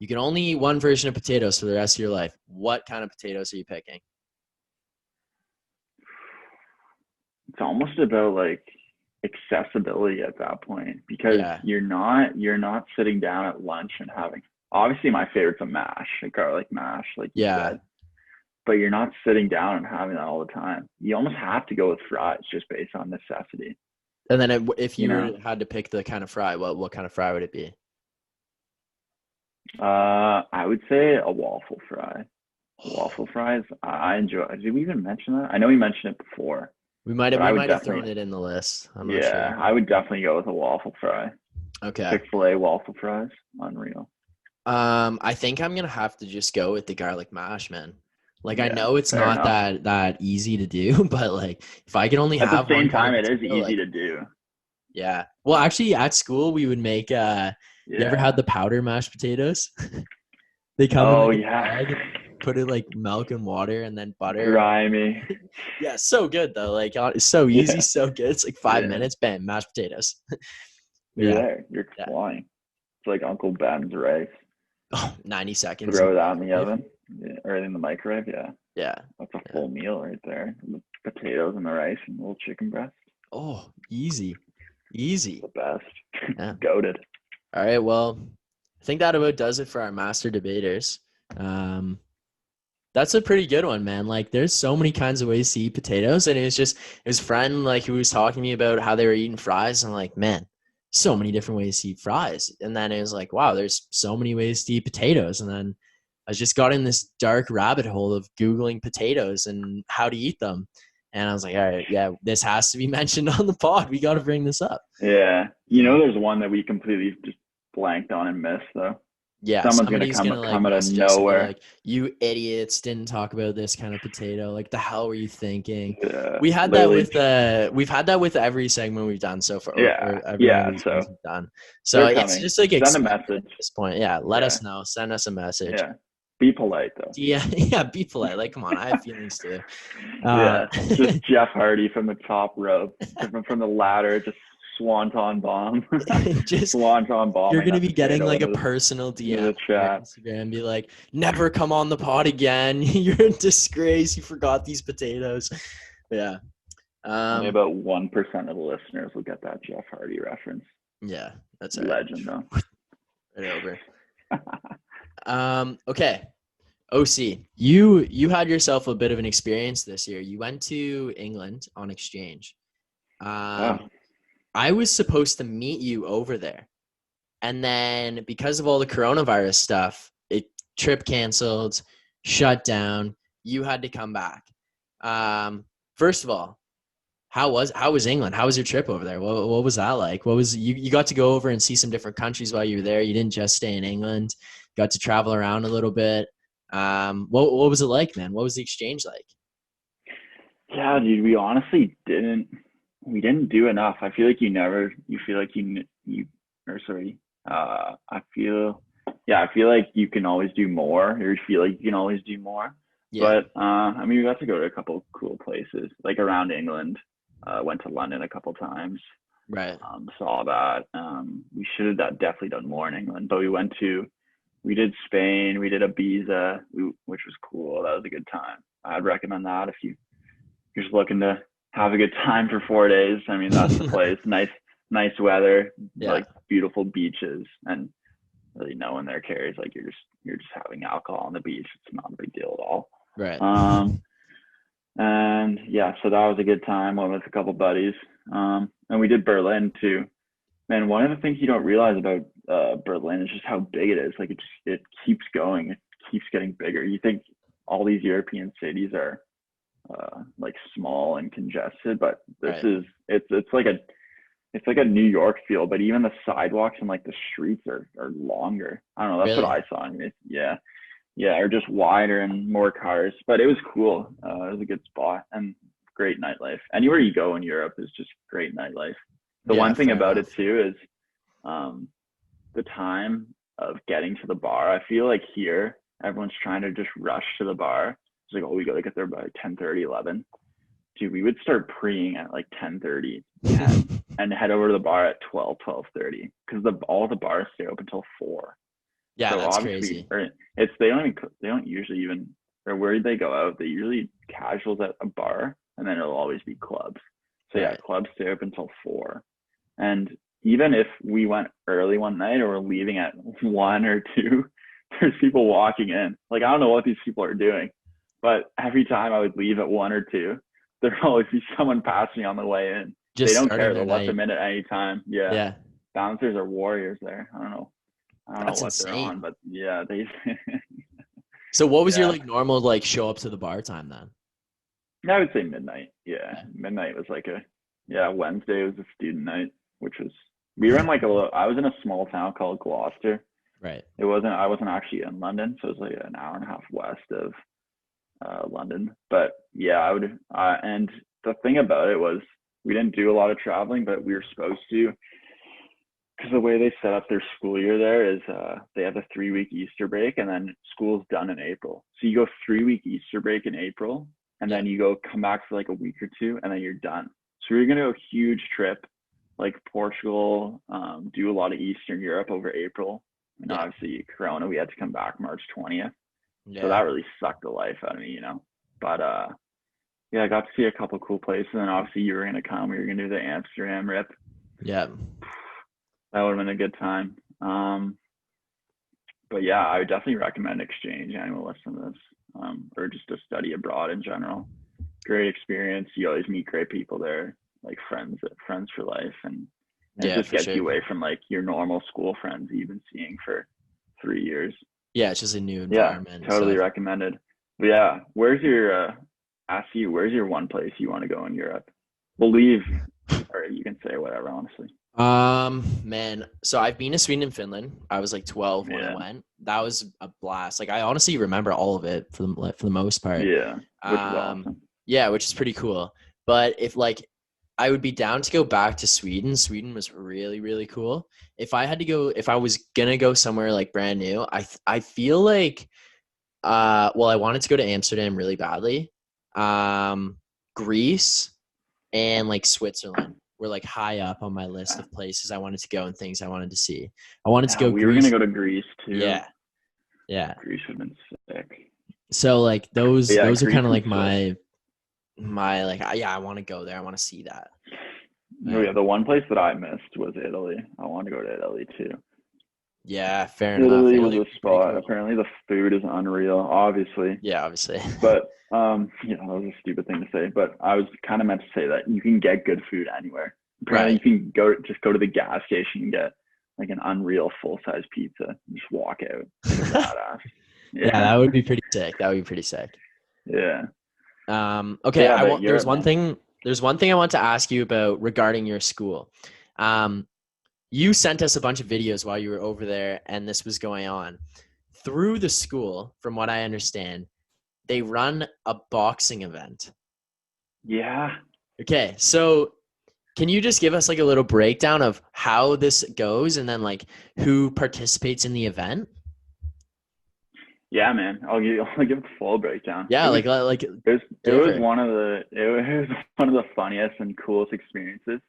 you can only eat one version of potatoes for the rest of your life. What kind of potatoes are you picking? It's almost about like accessibility at that point, because Yeah. you're not sitting down at lunch and having, obviously my favorite's a mash, a garlic mash, like you Yeah. said, but you're not sitting down and having that all the time. You almost have to go with fries just based on necessity. And then if You you know? had to pick the kind of fry, what kind of fry would it be? I would say a waffle fry. Waffle fries, I enjoy. Did we even mention that? I know we mentioned it before. We might But I would have thrown definitely, it in the list. I'm not yeah, sure. I would definitely go with a waffle fry. Okay. Chick-fil-A waffle fries, unreal. I think I'm gonna have to just go with the garlic mash, man. Like I Yeah, know it's fair not enough. that easy to do, but like if I can only At the have one same kind of time, it is potato, easy like to do. yeah. Well, actually, at school we would make. You ever had Yeah. the powder mashed potatoes? They come in Oh like a yeah. bag. Put it like milk and water and then butter. Grimy. Yeah, so good though. Like it's so easy, Yeah. so good. It's like 5 minutes, Yeah. bam, mashed potatoes. You're Yeah, there. You're yeah. flying. It's like Uncle Ben's rice. Oh, 90 seconds in Throw the that in the microwave. oven. Yeah, or in the microwave. Yeah. Yeah. That's a full meal right there. The potatoes and the rice and a little chicken breast. Oh, easy. Easy. The best. Yeah. Goated. All right. Well, I think that about does it for our master debaters. That's a pretty good one, man. Like there's so many kinds of ways to eat potatoes. And it was friend like who was talking to me about how they were eating fries. And I'm like, man, so many different ways to eat fries. And then it was like, wow, there's so many ways to eat potatoes. And then I just got in this dark rabbit hole of Googling potatoes and how to eat them. And I was like, all right, yeah, this has to be mentioned on the pod. We got to bring this up. Yeah. You Yeah. know, there's one that we completely just blanked on and missed though. Yeah, Someone's somebody's gonna gonna like come out of message us and be nowhere. like, "You idiots didn't talk about this kind of potato. Like, the hell were you thinking?" Yeah, We had that literally. with we've had that with every segment we've done so far, or every one of these So ones we've done. So they're it's coming. just like Send a expected at message. this point. Yeah, let Yeah. us know. Send us a message. Yeah. Be polite though. Yeah, yeah. Be polite. Like, come on, I have feelings too. Yeah. Just Jeff Hardy from the top rope, from the ladder, just swanton bomb. Just Swanton bomb. you're gonna be getting like a personal DM the on your chat. Instagram and be like, "Never come on the pod again. You're a disgrace. You forgot these potatoes." Yeah. Only about 1% of the listeners will get that Jeff Hardy reference. Yeah, that's all right. Legend though. Right over. Okay. OC, you had yourself a bit of an experience this year. You went to England on exchange. I was supposed to meet you over there. And then because of all the coronavirus stuff, trip canceled, shut down. You had to come back. First of all, how was England? How was your trip over there? What was that like? What was you got to go over and see some different countries while you were there? You didn't just stay in England. Got to travel around a little bit. What was it like, man? What was the exchange like? Yeah, dude, we honestly didn't do enough. I feel like I feel like you can always do more, or you feel like you can always do more. Yeah. But I mean, we got to go to a couple cool places, like around England. Went to London a couple times. Right. Saw that. We should have definitely done more in England, but we did Spain, we did Ibiza, which was cool. That was a good time. I'd recommend that if you're just looking to have a good time for 4 days. I mean, that's the place. Nice weather, Yeah. like beautiful beaches, and really no one there cares. Like you're just having alcohol on the beach. It's not a big deal at all. Right. And yeah, so that was a good time. Went with a couple buddies. And we did Berlin too. Man, one of the things you don't realize about Berlin is just how big it is. Like it keeps going. It keeps getting bigger. You think all these European cities are like small and congested, but this Right. it's like a New York feel. But even the sidewalks and like the streets are longer. I don't know. That's Really? what I saw. Yeah, or just wider and more cars. But it was cool. It was a good spot and great nightlife. Anywhere you go in Europe is just great nightlife. The Yeah, one thing fair about enough. it too is the time of getting to the bar. I feel like here everyone's trying to just rush to the bar. It's like, oh, we got to get there by 10:30, 11. Dude, we would start preing at like 10:30, 10, and head over to the bar at 12, 12:30 because all the bars stay open until 4. Yeah, So that's obviously, crazy. or they don't usually even, or where they go out, they usually casuals at a bar, and then it'll always be clubs. So yeah, Right. clubs stay open until 4. And even if we went early one night or we're leaving at 1 or 2, there's people walking in. Like, I don't know what these people are doing, but every time I would leave at 1 or 2, there'd always be someone passing on the way in. They Just don't starting care. their They'll let night. them in at any time. Yeah. Yeah. Bouncers are warriors there. I don't know That's what they're on, insane. but yeah, they So what was your yeah. like normal like show up to the bar time then? I would say midnight. Yeah. Okay. Midnight was like Wednesday was a student night, which was we were in like I was in a small town called Gloucester. Right. I wasn't actually in London, so it was like an hour and a half west of London. But yeah, I would and the thing about it was we didn't do a lot of traveling, but we were supposed to because the way they set up their school year there is they have a 3-week Easter break and then school's done in April. So you go 3-week Easter break in April and then you come back for like a week or 2 and then you're done. So we were gonna do a huge trip like Portugal, do a lot of Eastern Europe over April. And Yeah. obviously Corona, we had to come back March 20th. Yeah. So that really sucked the life out of me, But yeah, I got to see a couple cool places and obviously you were gonna come, we were gonna do the Amsterdam rip. Yeah. That would have been a good time. But yeah, I would definitely recommend exchange. Anyone listen to this, or just to study abroad in general. Great experience. You always meet great people there, like friends for life, and it Yeah, just for gets sure. you away from like your normal school friends you've been seeing for 3 years. Yeah, it's just a new Yeah, environment. totally So recommended. But yeah, where's your where's your one place you want to go in Europe? We'll leave, or you can say whatever, honestly. man, so I've been to Sweden and Finland. I was like 12 when I Yeah. went. That was a blast. Like I honestly remember all of it for the most part. Yeah, which is awesome. Yeah, which is pretty cool. But if like I would be down to go back to Sweden. Sweden was really, really cool. If I was gonna go somewhere like brand new, I feel like well, I wanted to go to Amsterdam really badly. Greece and like Switzerland were like high up on my list of places I wanted to go and things I wanted to see. I wanted to go We were Greece. gonna go to Greece too. Yeah. Greece would have been sick. So like those are Greece kind of and like my like I want to go there. I want to see that. Oh yeah, the one place that I missed was Italy. I want to go to Italy too. Yeah, fair enough. Italy was Italy a would be pretty spot. cool. Apparently the food is unreal, obviously. Yeah, obviously. But that was a stupid thing to say. But I was kind of meant to say that you can get good food anywhere. Apparently Right. you can go to the gas station and get like an unreal full-size pizza and just walk out. Like a badass. Yeah, that would be pretty sick. Yeah. Okay, Yeah, but there's Europe, one man. thing I want to ask you about regarding your school. You sent us a bunch of videos while you were over there and this was going on. Through the school, from what I understand, they run a boxing event. Yeah. Okay, so can you just give us like a little breakdown of how this goes and then like who participates in the event? Yeah, man. I'll give a full breakdown. Yeah, It was give her. it was one of the funniest and coolest experiences.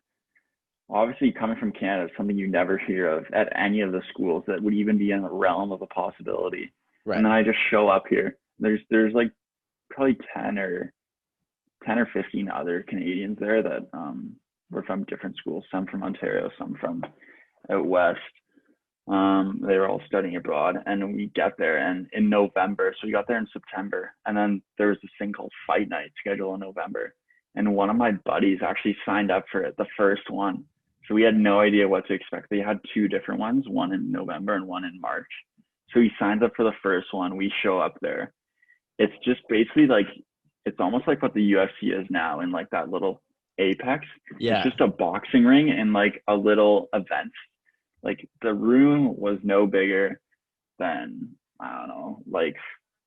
Obviously, coming from Canada, it's something you never hear of at any of the schools that would even be in the realm of a possibility. And Right. then I just show up here. There's like probably 10 or 15 other Canadians there that were from different schools. Some from Ontario, some from out west. They were all studying abroad, and we get there and in November. So we got there in September, and then there was this thing called Fight Night scheduled in November. And one of my buddies actually signed up for it, the first one. So we had no idea what to expect. They had two different ones, one in November and one in March. So he signs up for the first one. We show up there. It's just basically like, it's almost like what the UFC is now in like that little apex. Yeah. It's just a boxing ring and like a little event. Like the room was no bigger than, I don't know, like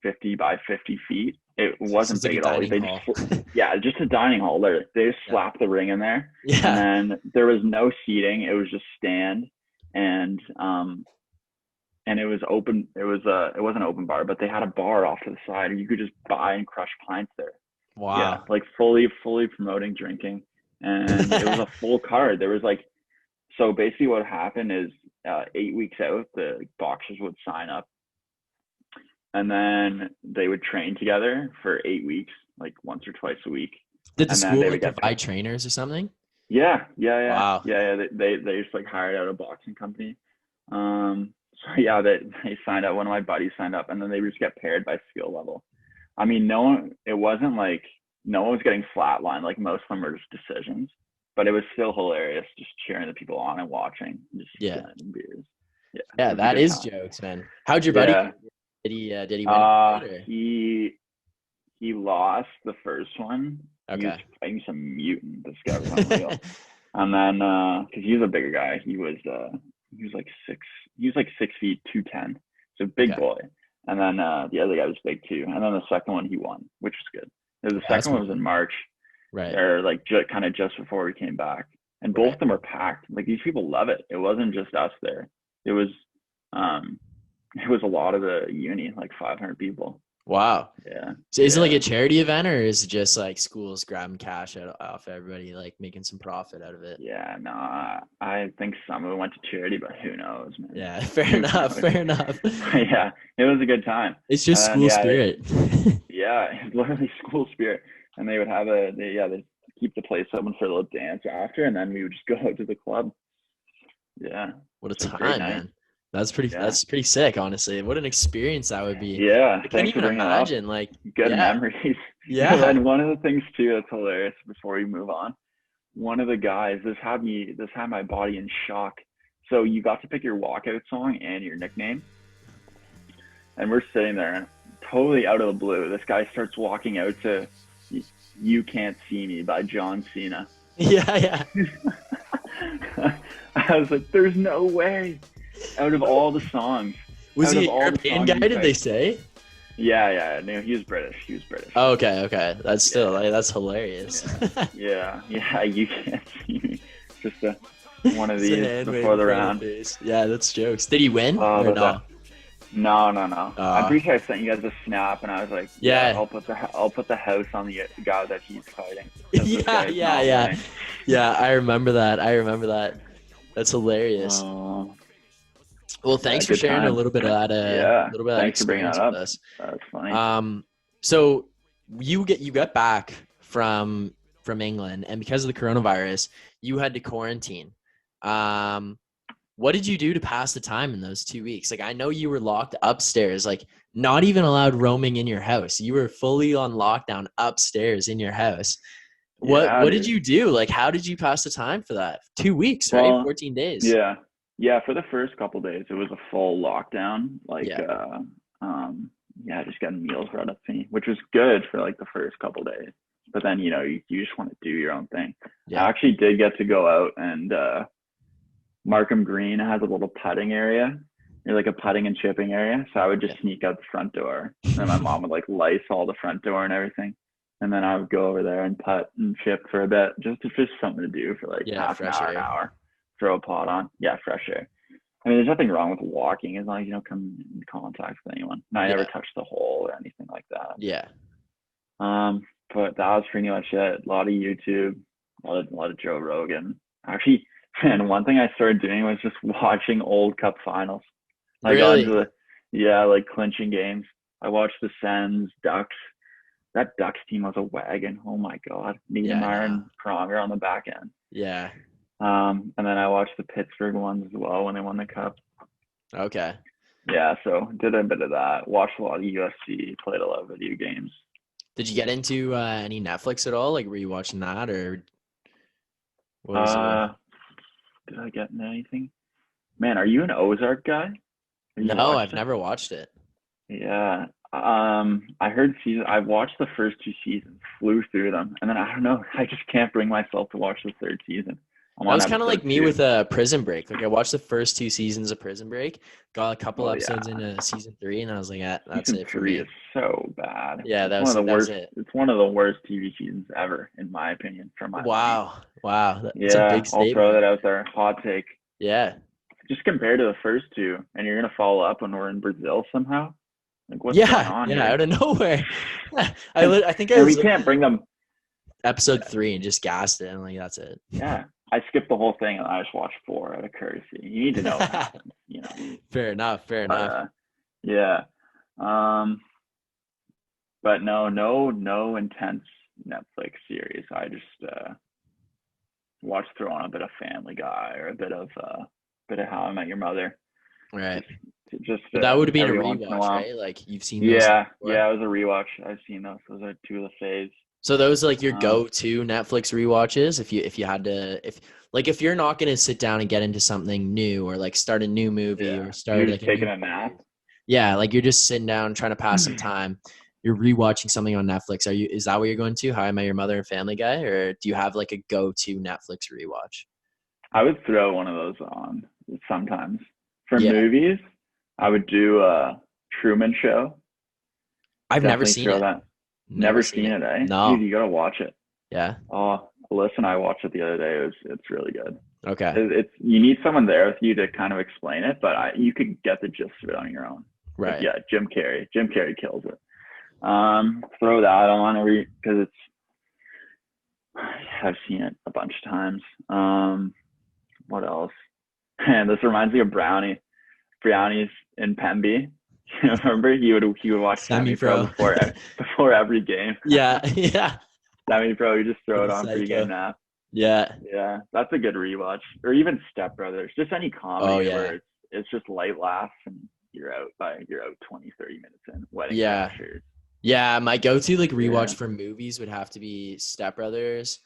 50 by 50 feet. It wasn't big at all. Just a dining hall. They just slapped the ring in there. Yeah. And then there was no seating. It was just stand, and it was open. It wasn't open bar, but they had a bar off to the side, and you could just buy and crush pints there. Wow. Yeah, like fully promoting drinking, and it was a full card. There was like, so basically what happened is 8 weeks out, the boxers would sign up. And then they would train together for 8 weeks, like once or twice a week. Did the school like provide trainers or something? Yeah. Wow. Yeah. They just like hired out a boxing company. So yeah, they signed up. One of my buddies signed up, and then they would just get paired by skill level. I mean, it wasn't like no one was getting flatlined. Like most of them were just decisions, but it was still hilarious just cheering the people on and watching. Just getting beers. Yeah, that is jokes, man. How'd your buddy? Did he win? He lost the first one. Okay. He was fighting some mutant. This guy was unreal. And then because he was a bigger guy, he was like 6 feet 210. So big boy. And then the other guy was big too. And then the second one he won, which was good. The second one was in March. Right. Or like kind of just before we came back. And both of them were packed. Like these people love it. It wasn't just us there. It was a lot of the uni, like 500 people. Wow. Yeah. So is it like a charity event, or is it just like schools grabbing cash off everybody, like making some profit out of it? Yeah, no, I think some of it went to charity, but who knows, man. Yeah, fair enough. Yeah, it was a good time. It's just school spirit. It's literally school spirit. And they would have they keep the place open for a little dance after, and then we would just go out to the club. Yeah. What a time, man. That's pretty sick, honestly. What an experience that would be. Yeah. I can't even imagine. Like, good memories. Yeah. And one of the things too that's hilarious before we move on, one of the guys, this had my body in shock. So you got to pick your walkout song and your nickname. And we're sitting there, totally out of the blue. This guy starts walking out to "You Can't See Me" by John Cena. Yeah. I was like, there's no way. Out of all the songs. Was he a European guy, did they say? Yeah. No, he was British. Oh, okay. That's still, that's hilarious. Yeah. You can't see me. Just one of these before the round. Yeah, that's jokes. Did he win or no? No. I'm pretty sure I sent you guys a snap, and I was like, I'll put the house on the guy that he's fighting. Yeah. I remember that. That's hilarious. Well, thanks for sharing a little bit of that. Thanks for bringing that up. That's funny. So you get back from England, and because of the coronavirus, you had to quarantine. What did you do to pass the time in those 2 weeks? Like, I know you were locked upstairs, like not even allowed roaming in your house. You were fully on lockdown upstairs in your house. What did you do? Like, how did you pass the time for that? 2 weeks, right? 14 days. Yeah. For the first couple of days, it was a full lockdown. Like, just getting meals brought up to me, which was good for like the first couple of days. But then, you just want to do your own thing. Yeah. I actually did get to go out, and Markham Green has a little putting area. You're like a putting and chipping area. So I would just sneak out the front door, and my mom would like lice all the front door and everything. And then I would go over there and putt and chip for a bit, just something to do for like half an hour, an hour. Throw a pot on. Yeah, fresh air. I mean, there's nothing wrong with walking as long as you don't come contact with anyone. And I never touched the hole or anything like that. Yeah. But that was pretty much it. A lot of YouTube, a lot of Joe Rogan. Actually, and one thing I started doing was just watching old Cup finals. I got into like clinching games. I watched the Sens, Ducks. That Ducks team was a wagon. Oh my God. Niedermeyer and Pronger on the back end. Yeah. And then I watched the Pittsburgh ones as well when they won the Cup. Okay. Yeah, so did a bit of that. Watched a lot of UFC, played a lot of video games. Did you get into any Netflix at all? Like, were you watching that, or what was it? Did I get into anything? Man, are you an Ozark guy? No, I've never watched it. Yeah. I heard I've watched the first 2 seasons, flew through them, and then I don't know, I just can't bring myself to watch the 3rd season. That was kind of like me with Prison Break. Like, I watched the first 2 seasons of Prison Break, got a couple episodes into season 3, and I was like, that's season it for 3 me. is so bad. Yeah, that was the worst. It. It's one of the worst TV seasons ever, in my opinion. From my Wow, that's yeah, a big statement. I'll throw that out there. Hot take. Yeah. Just compared to the first 2, and you're gonna follow up when we're in Brazil somehow. Like, what's going on here? Out of nowhere. I think we can't bring them. Episode 3 and just gassed it, and like that's it. Yeah, I skipped the whole thing and I just watched 4 out of courtesy. You need to know what happens, you know. Fair enough. Yeah. But no intense Netflix series. I just watched throw on a bit of Family Guy or a bit of How I Met Your Mother. Right. Just that would have been a rewatch, right? Like, you've seen those. Yeah, it was a rewatch. I've seen those. Those are 2 of the faves. So those are like your go-to Netflix rewatches if you had to, if you're not going to sit down and get into something new or like start a new movie or start you're like just taking a nap. Yeah, like you're just sitting down trying to pass some time. You're rewatching something on Netflix. Is that what you're going to? How I Met Your Mother and Family Guy, or do you have like a go-to Netflix rewatch? I would throw one of those on sometimes. For movies, I would do Truman Show. I've never seen it. That. Never seen it, eh? No. Dude, you gotta watch it. Yeah. Oh, Alyssa and I watched it the other day. It's really good. Okay. You need someone there with you to kind of explain it, but you could get the gist of it on your own. Right. Like, yeah, Jim Carrey kills it. Throw that on because I've seen it a bunch of times. What else? And this reminds me of Brownies in Pemby. Remember, he would watch Semi-Pro before every game. Yeah. Semi-Pro, you just throw it on pre-game nap. Yeah, that's a good rewatch. Or even Step Brothers, just any comedy where it's just light laughs and you're out 20, 30 minutes in. Wedding Crashers. Yeah, my go-to like rewatch for movies would have to be Step Brothers,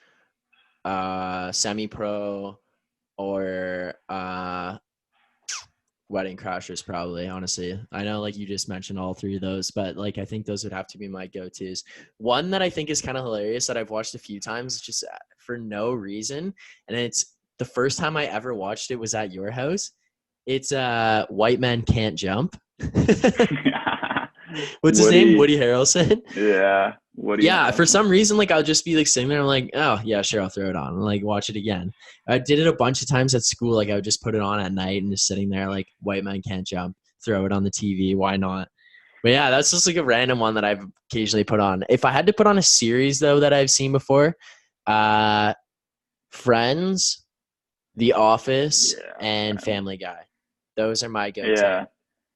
Semi-Pro, or Wedding Crashers probably, honestly. I know like you just mentioned all 3 of those, but like I think those would have to be my go-tos. One that I think is kind of hilarious that I've watched a few times just for no reason, and it's the first time I ever watched it was at your house. It's White Men Can't Jump. What's his name? Woody Harrelson. Yeah. Yeah, for some reason, like I'll just be like sitting there, I'm like, oh yeah, sure, I'll throw it on and like watch it again. I did it a bunch of times at school. Like I would just put it on at night and just sitting there like White Men Can't Jump, throw it on the TV. Why not? But yeah, that's just like a random one that I've occasionally put on. If I had to put on a series though that I've seen before, Friends, The Office, and Family Guy. Those are my go-to. Yeah.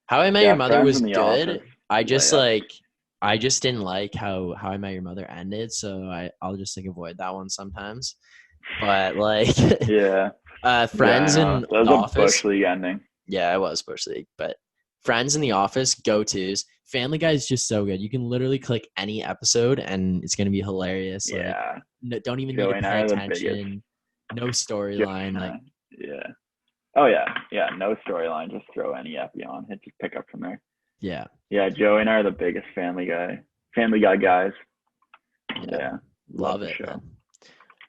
How I Met Your Mother was good. Office. I just didn't like how I Met Your Mother ended, so I'll just like avoid that one sometimes. But like Friends and that was Office. A Bush League ending. Yeah, it was Bush League, but Friends and The Office go-tos. Family Guy is just so good. You can literally click any episode and it's gonna be hilarious. Yeah. Like, don't even need to pay attention. No storyline. Like Oh yeah. No storyline. Just throw any epi on. Hit just pick up from there. Yeah. Yeah, Joey and I are the biggest Family Guy guys. Yeah. Love it. Show. All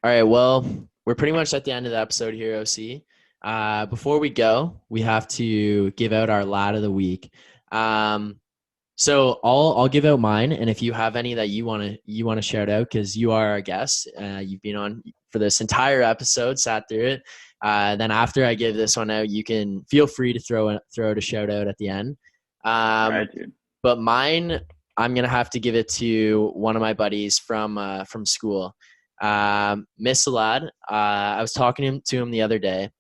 right, well, we're pretty much at the end of the episode here, OC. Before we go, we have to give out our lad of the week. So I'll give out mine, and if you have any that you want to shout out, because you are our guest, you've been on for this entire episode, sat through it. Then after I give this one out, you can feel free to throw out a shout out at the end. Right, dude. But mine, I'm gonna have to give it to one of my buddies from school, Miss Lad. I was talking to him the other day.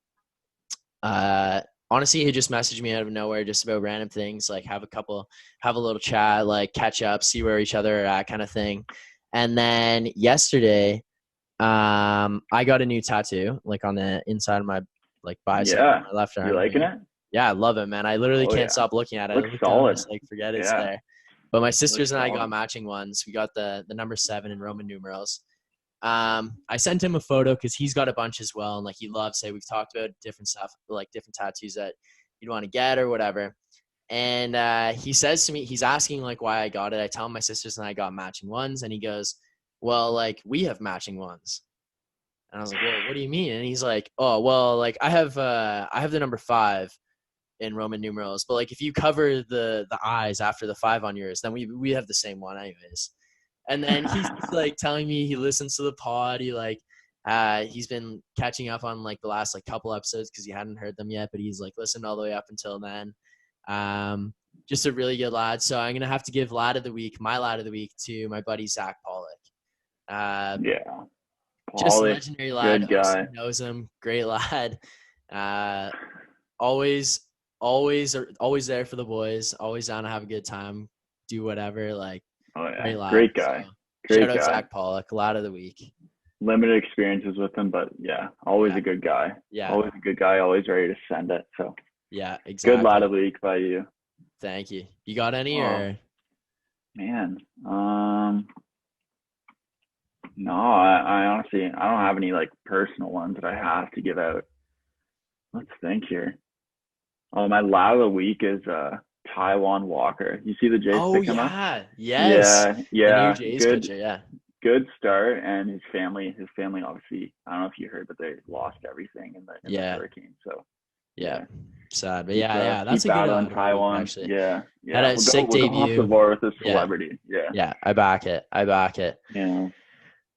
Honestly, he just messaged me out of nowhere just about random things, like have a little chat, like catch up, see where each other are at, kind of thing. And then yesterday, I got a new tattoo, like on the inside of my like bicep, Yeah. my left arm. You liking it? Yeah, I love it, man. I literally Oh, can't yeah. stop looking at it. Looks I look down, solid. just like forget it's Yeah. there. But my sisters and I got solid. matching ones. We got the number 7 in Roman numerals. I sent him a photo because he's got a bunch as well, and like he loves it. We've talked about different stuff, like different tattoos that you'd want to get or whatever. And he says to me, he's asking like why I got it. I tell him my sisters and I got matching ones, and he goes, "Well, like we have matching ones." And I was like, "Well, what do you mean?" And he's like, "Oh, well, like I have the number 5 in Roman numerals, but like if you cover the eyes after the 5 on yours, then we have the same one anyways." And then he's like telling me he listens to the pod. He's been catching up on like the last like couple episodes because he hadn't heard them yet, but he's like listened all the way up until then. Just a really good lad. So I'm gonna have to give my lad of the week, to my buddy Zach Pollock. Yeah. Just Paulie, legendary lad. good guy. OC knows him. Great lad. Always there for the boys. Always down to have a good time. Do whatever. Like, Oh yeah, great lad. great guy. So, Great shout out guy. Zach Pollock, lad of the week. Limited experiences with him, but yeah, always a good guy. Yeah. Always a good guy. Always ready to send it. So Yeah, exactly. good lad of the week by you. Thank you. You got any or? Man, no, I honestly, I don't have any like personal ones that I have to give out. Let's think here. Oh, my lad of the week is Taiwan Walker. You see the Jays pick him up? Yes. Yeah. The new Jays pitcher, yeah. Good start, and his family obviously, I don't know if you heard, but they lost everything in the hurricane. So yeah, sad, but keep that's a good good on Taiwan. actually. Yeah. Had a sick we'll debut. Go off the board with a celebrity. Yeah. I back it. Yeah.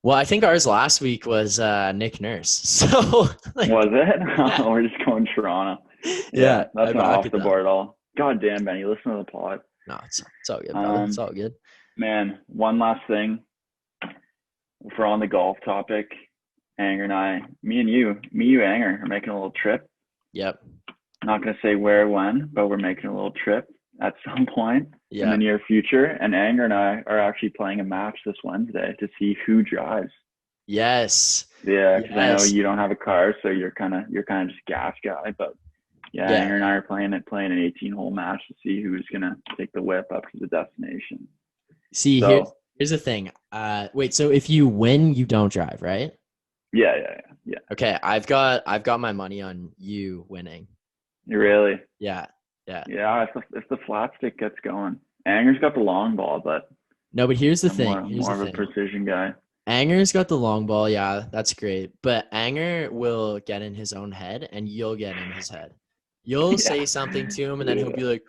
Well, I think ours last week was Nick Nurse. So like, was it? We're just going Toronto. Yeah, that's not off the board at all. God damn, Benny, listen to the pod. No, it's all good, brother. It's all good. Man, one last thing. If we're on the golf topic, Anger and I, me, you, Anger, are making a little trip. Yep. I'm not going to say where, when, but we're making a little trip at some point in the near future. And Anger and I are actually playing a match this Wednesday to see who drives. Yes. Yeah, because I know you don't have a car, so you're kind of just gas guy. But yeah, Anger and I are playing an 18-hole match to see who's gonna take the whip up to the destination. See, here's the thing. Wait, so if you win, you don't drive, right? Yeah. Okay, I've got my money on you winning. You really? Yeah. Yeah, if the flat stick gets going. Anger's got the long ball, but no, but here's the thing. More of a precision guy. Anger's got the long ball, yeah, that's great. But Anger will get in his own head, and you'll get in his head. You'll say something to him, and then he'll be like,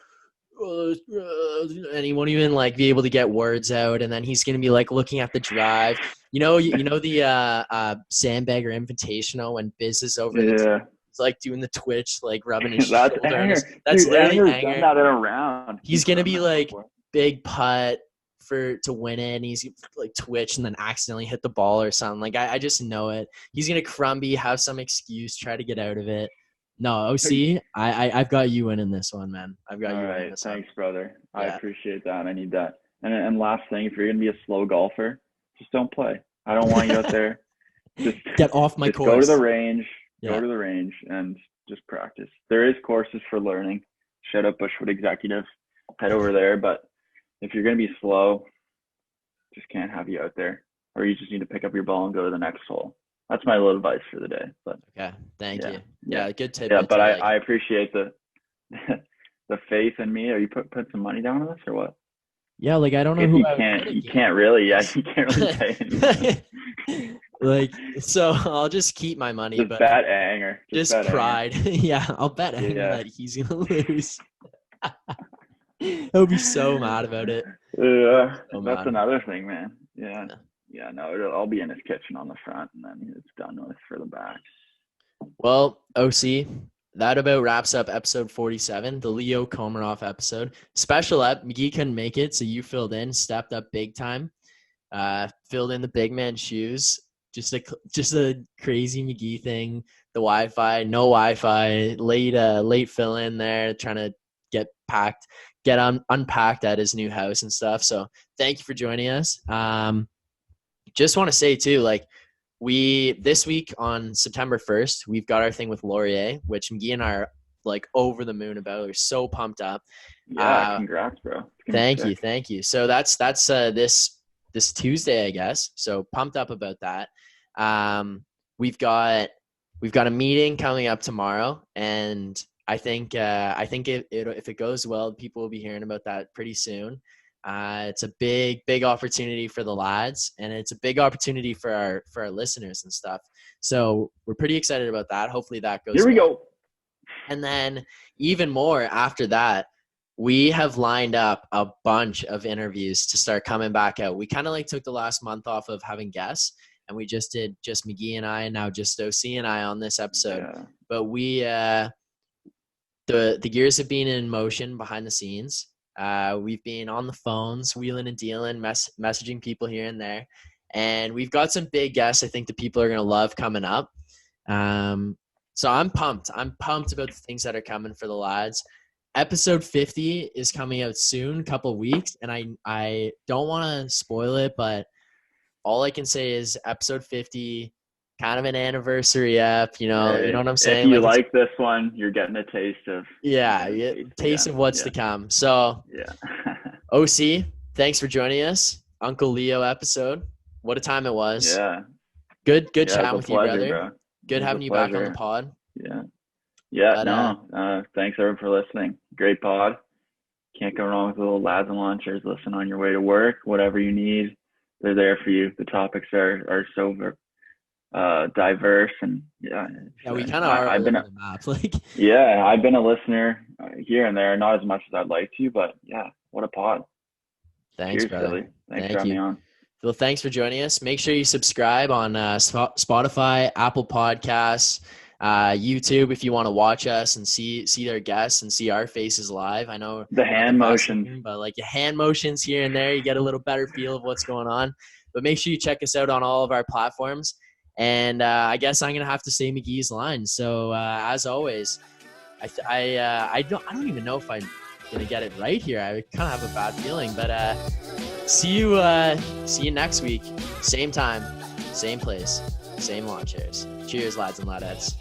and he won't even like be able to get words out, and then he's gonna be like looking at the drive. You know the Sandbagger Invitational when Biz is over the he's like doing the twitch, like rubbing his shoulder. That's literally Anger. Done that in a round. He's gonna be like big putt to win it, and he's like twitch and then accidentally hit the ball or something. Like I just know it. He's gonna crumby, have some excuse, try to get out of it. No, OC, I've got you winning this one, man. I've got you winning this one. Thanks, brother. I appreciate that. I need that. And last thing, if you're gonna be a slow golfer, just don't play. I don't want you out there. Just get off my course. Go to the range. Go to the range and just practice. There is courses for learning. Shout out Bushwood Executive. Head over there. But if you're gonna be slow, just can't have you out there. Or you just need to pick up your ball and go to the next hole. That's my little advice for the day. But okay, thank you. Yeah, good tip. Yeah, but I appreciate the faith in me. Are you put some money down on this or what? Yeah, like I don't know who you can't really. Yeah, you can't really pay anything. Like, so I'll just keep my money. Just but bet Anger. Just pride. Yeah, I'll bet Anger that he's gonna lose. He'll be so mad about it. Yeah, that's another thing, man. Yeah, no, I'll be in his kitchen on the front, and then it's done with for the back. Well, OC, that about wraps up episode 47, the Leo Komarov episode. Special ep, McGee couldn't make it, so you filled in, stepped up big time, filled in the big man shoes. Just a crazy McGee thing. The Wi-Fi, no Wi-Fi, late fill in there, trying to get unpacked at his new house and stuff. So thank you for joining us. Just want to say too, like, this week on September 1st, we've got our thing with Laurier, which McGee and I are like over the moon about. We're so pumped up. Yeah, congrats, bro. Thank you. So that's this Tuesday, I guess. So pumped up about that. We've got a meeting coming up tomorrow, and I think if it goes well, people will be hearing about that pretty soon. It's a big opportunity for the lads, and it's a big opportunity for our listeners and stuff. So we're pretty excited about that. Hopefully that goes. Here we go. And then even more after that, we have lined up a bunch of interviews to start coming back out. We kind of like took the last month off of having guests, and we just did just McGee and I, and now just OC and I on this episode. Yeah. But we the gears have been in motion behind the scenes. We've been on the phones, wheeling and dealing, messaging people here and there. And we've got some big guests I think the people are going to love coming up. So I'm pumped. I'm pumped about the things that are coming for the lads. Episode 50 is coming out soon, a couple of weeks. And I don't want to spoil it, but all I can say is episode 50, kind of an anniversary ep, you know what I'm saying? If you like this one, you're getting a taste of taste of what's to come. So yeah. OC, thanks for joining us. Uncle Leo episode. What a time it was. Yeah. Good chatting with pleasure, you, brother. Bro. Good having you back on the pod. Yeah. Thanks everyone for listening. Great pod. Can't go wrong with little lads and lawnchairs. Listen on your way to work, whatever you need, they're there for you. The topics are so diverse, and we kind of are all over the map. Like, yeah, I've been a listener here and there, not as much as I'd like to, but yeah, what a pod. Thanks, Cheers, brother. Billy. Thanks for having me on. Well, thanks for joining us. Make sure you subscribe on Spotify, Apple Podcasts, YouTube if you want to watch us and see their guests and see our faces live. I know the hand motions, but like your hand motions here and there, you get a little better feel of what's going on. But make sure you check us out on all of our platforms. And I guess I'm gonna have to say McGee's line. So as always, I don't even know if I'm gonna get it right here. I kind of have a bad feeling, but see you next week, same time, same place, same lawn chairs. Cheers, lads and ladettes.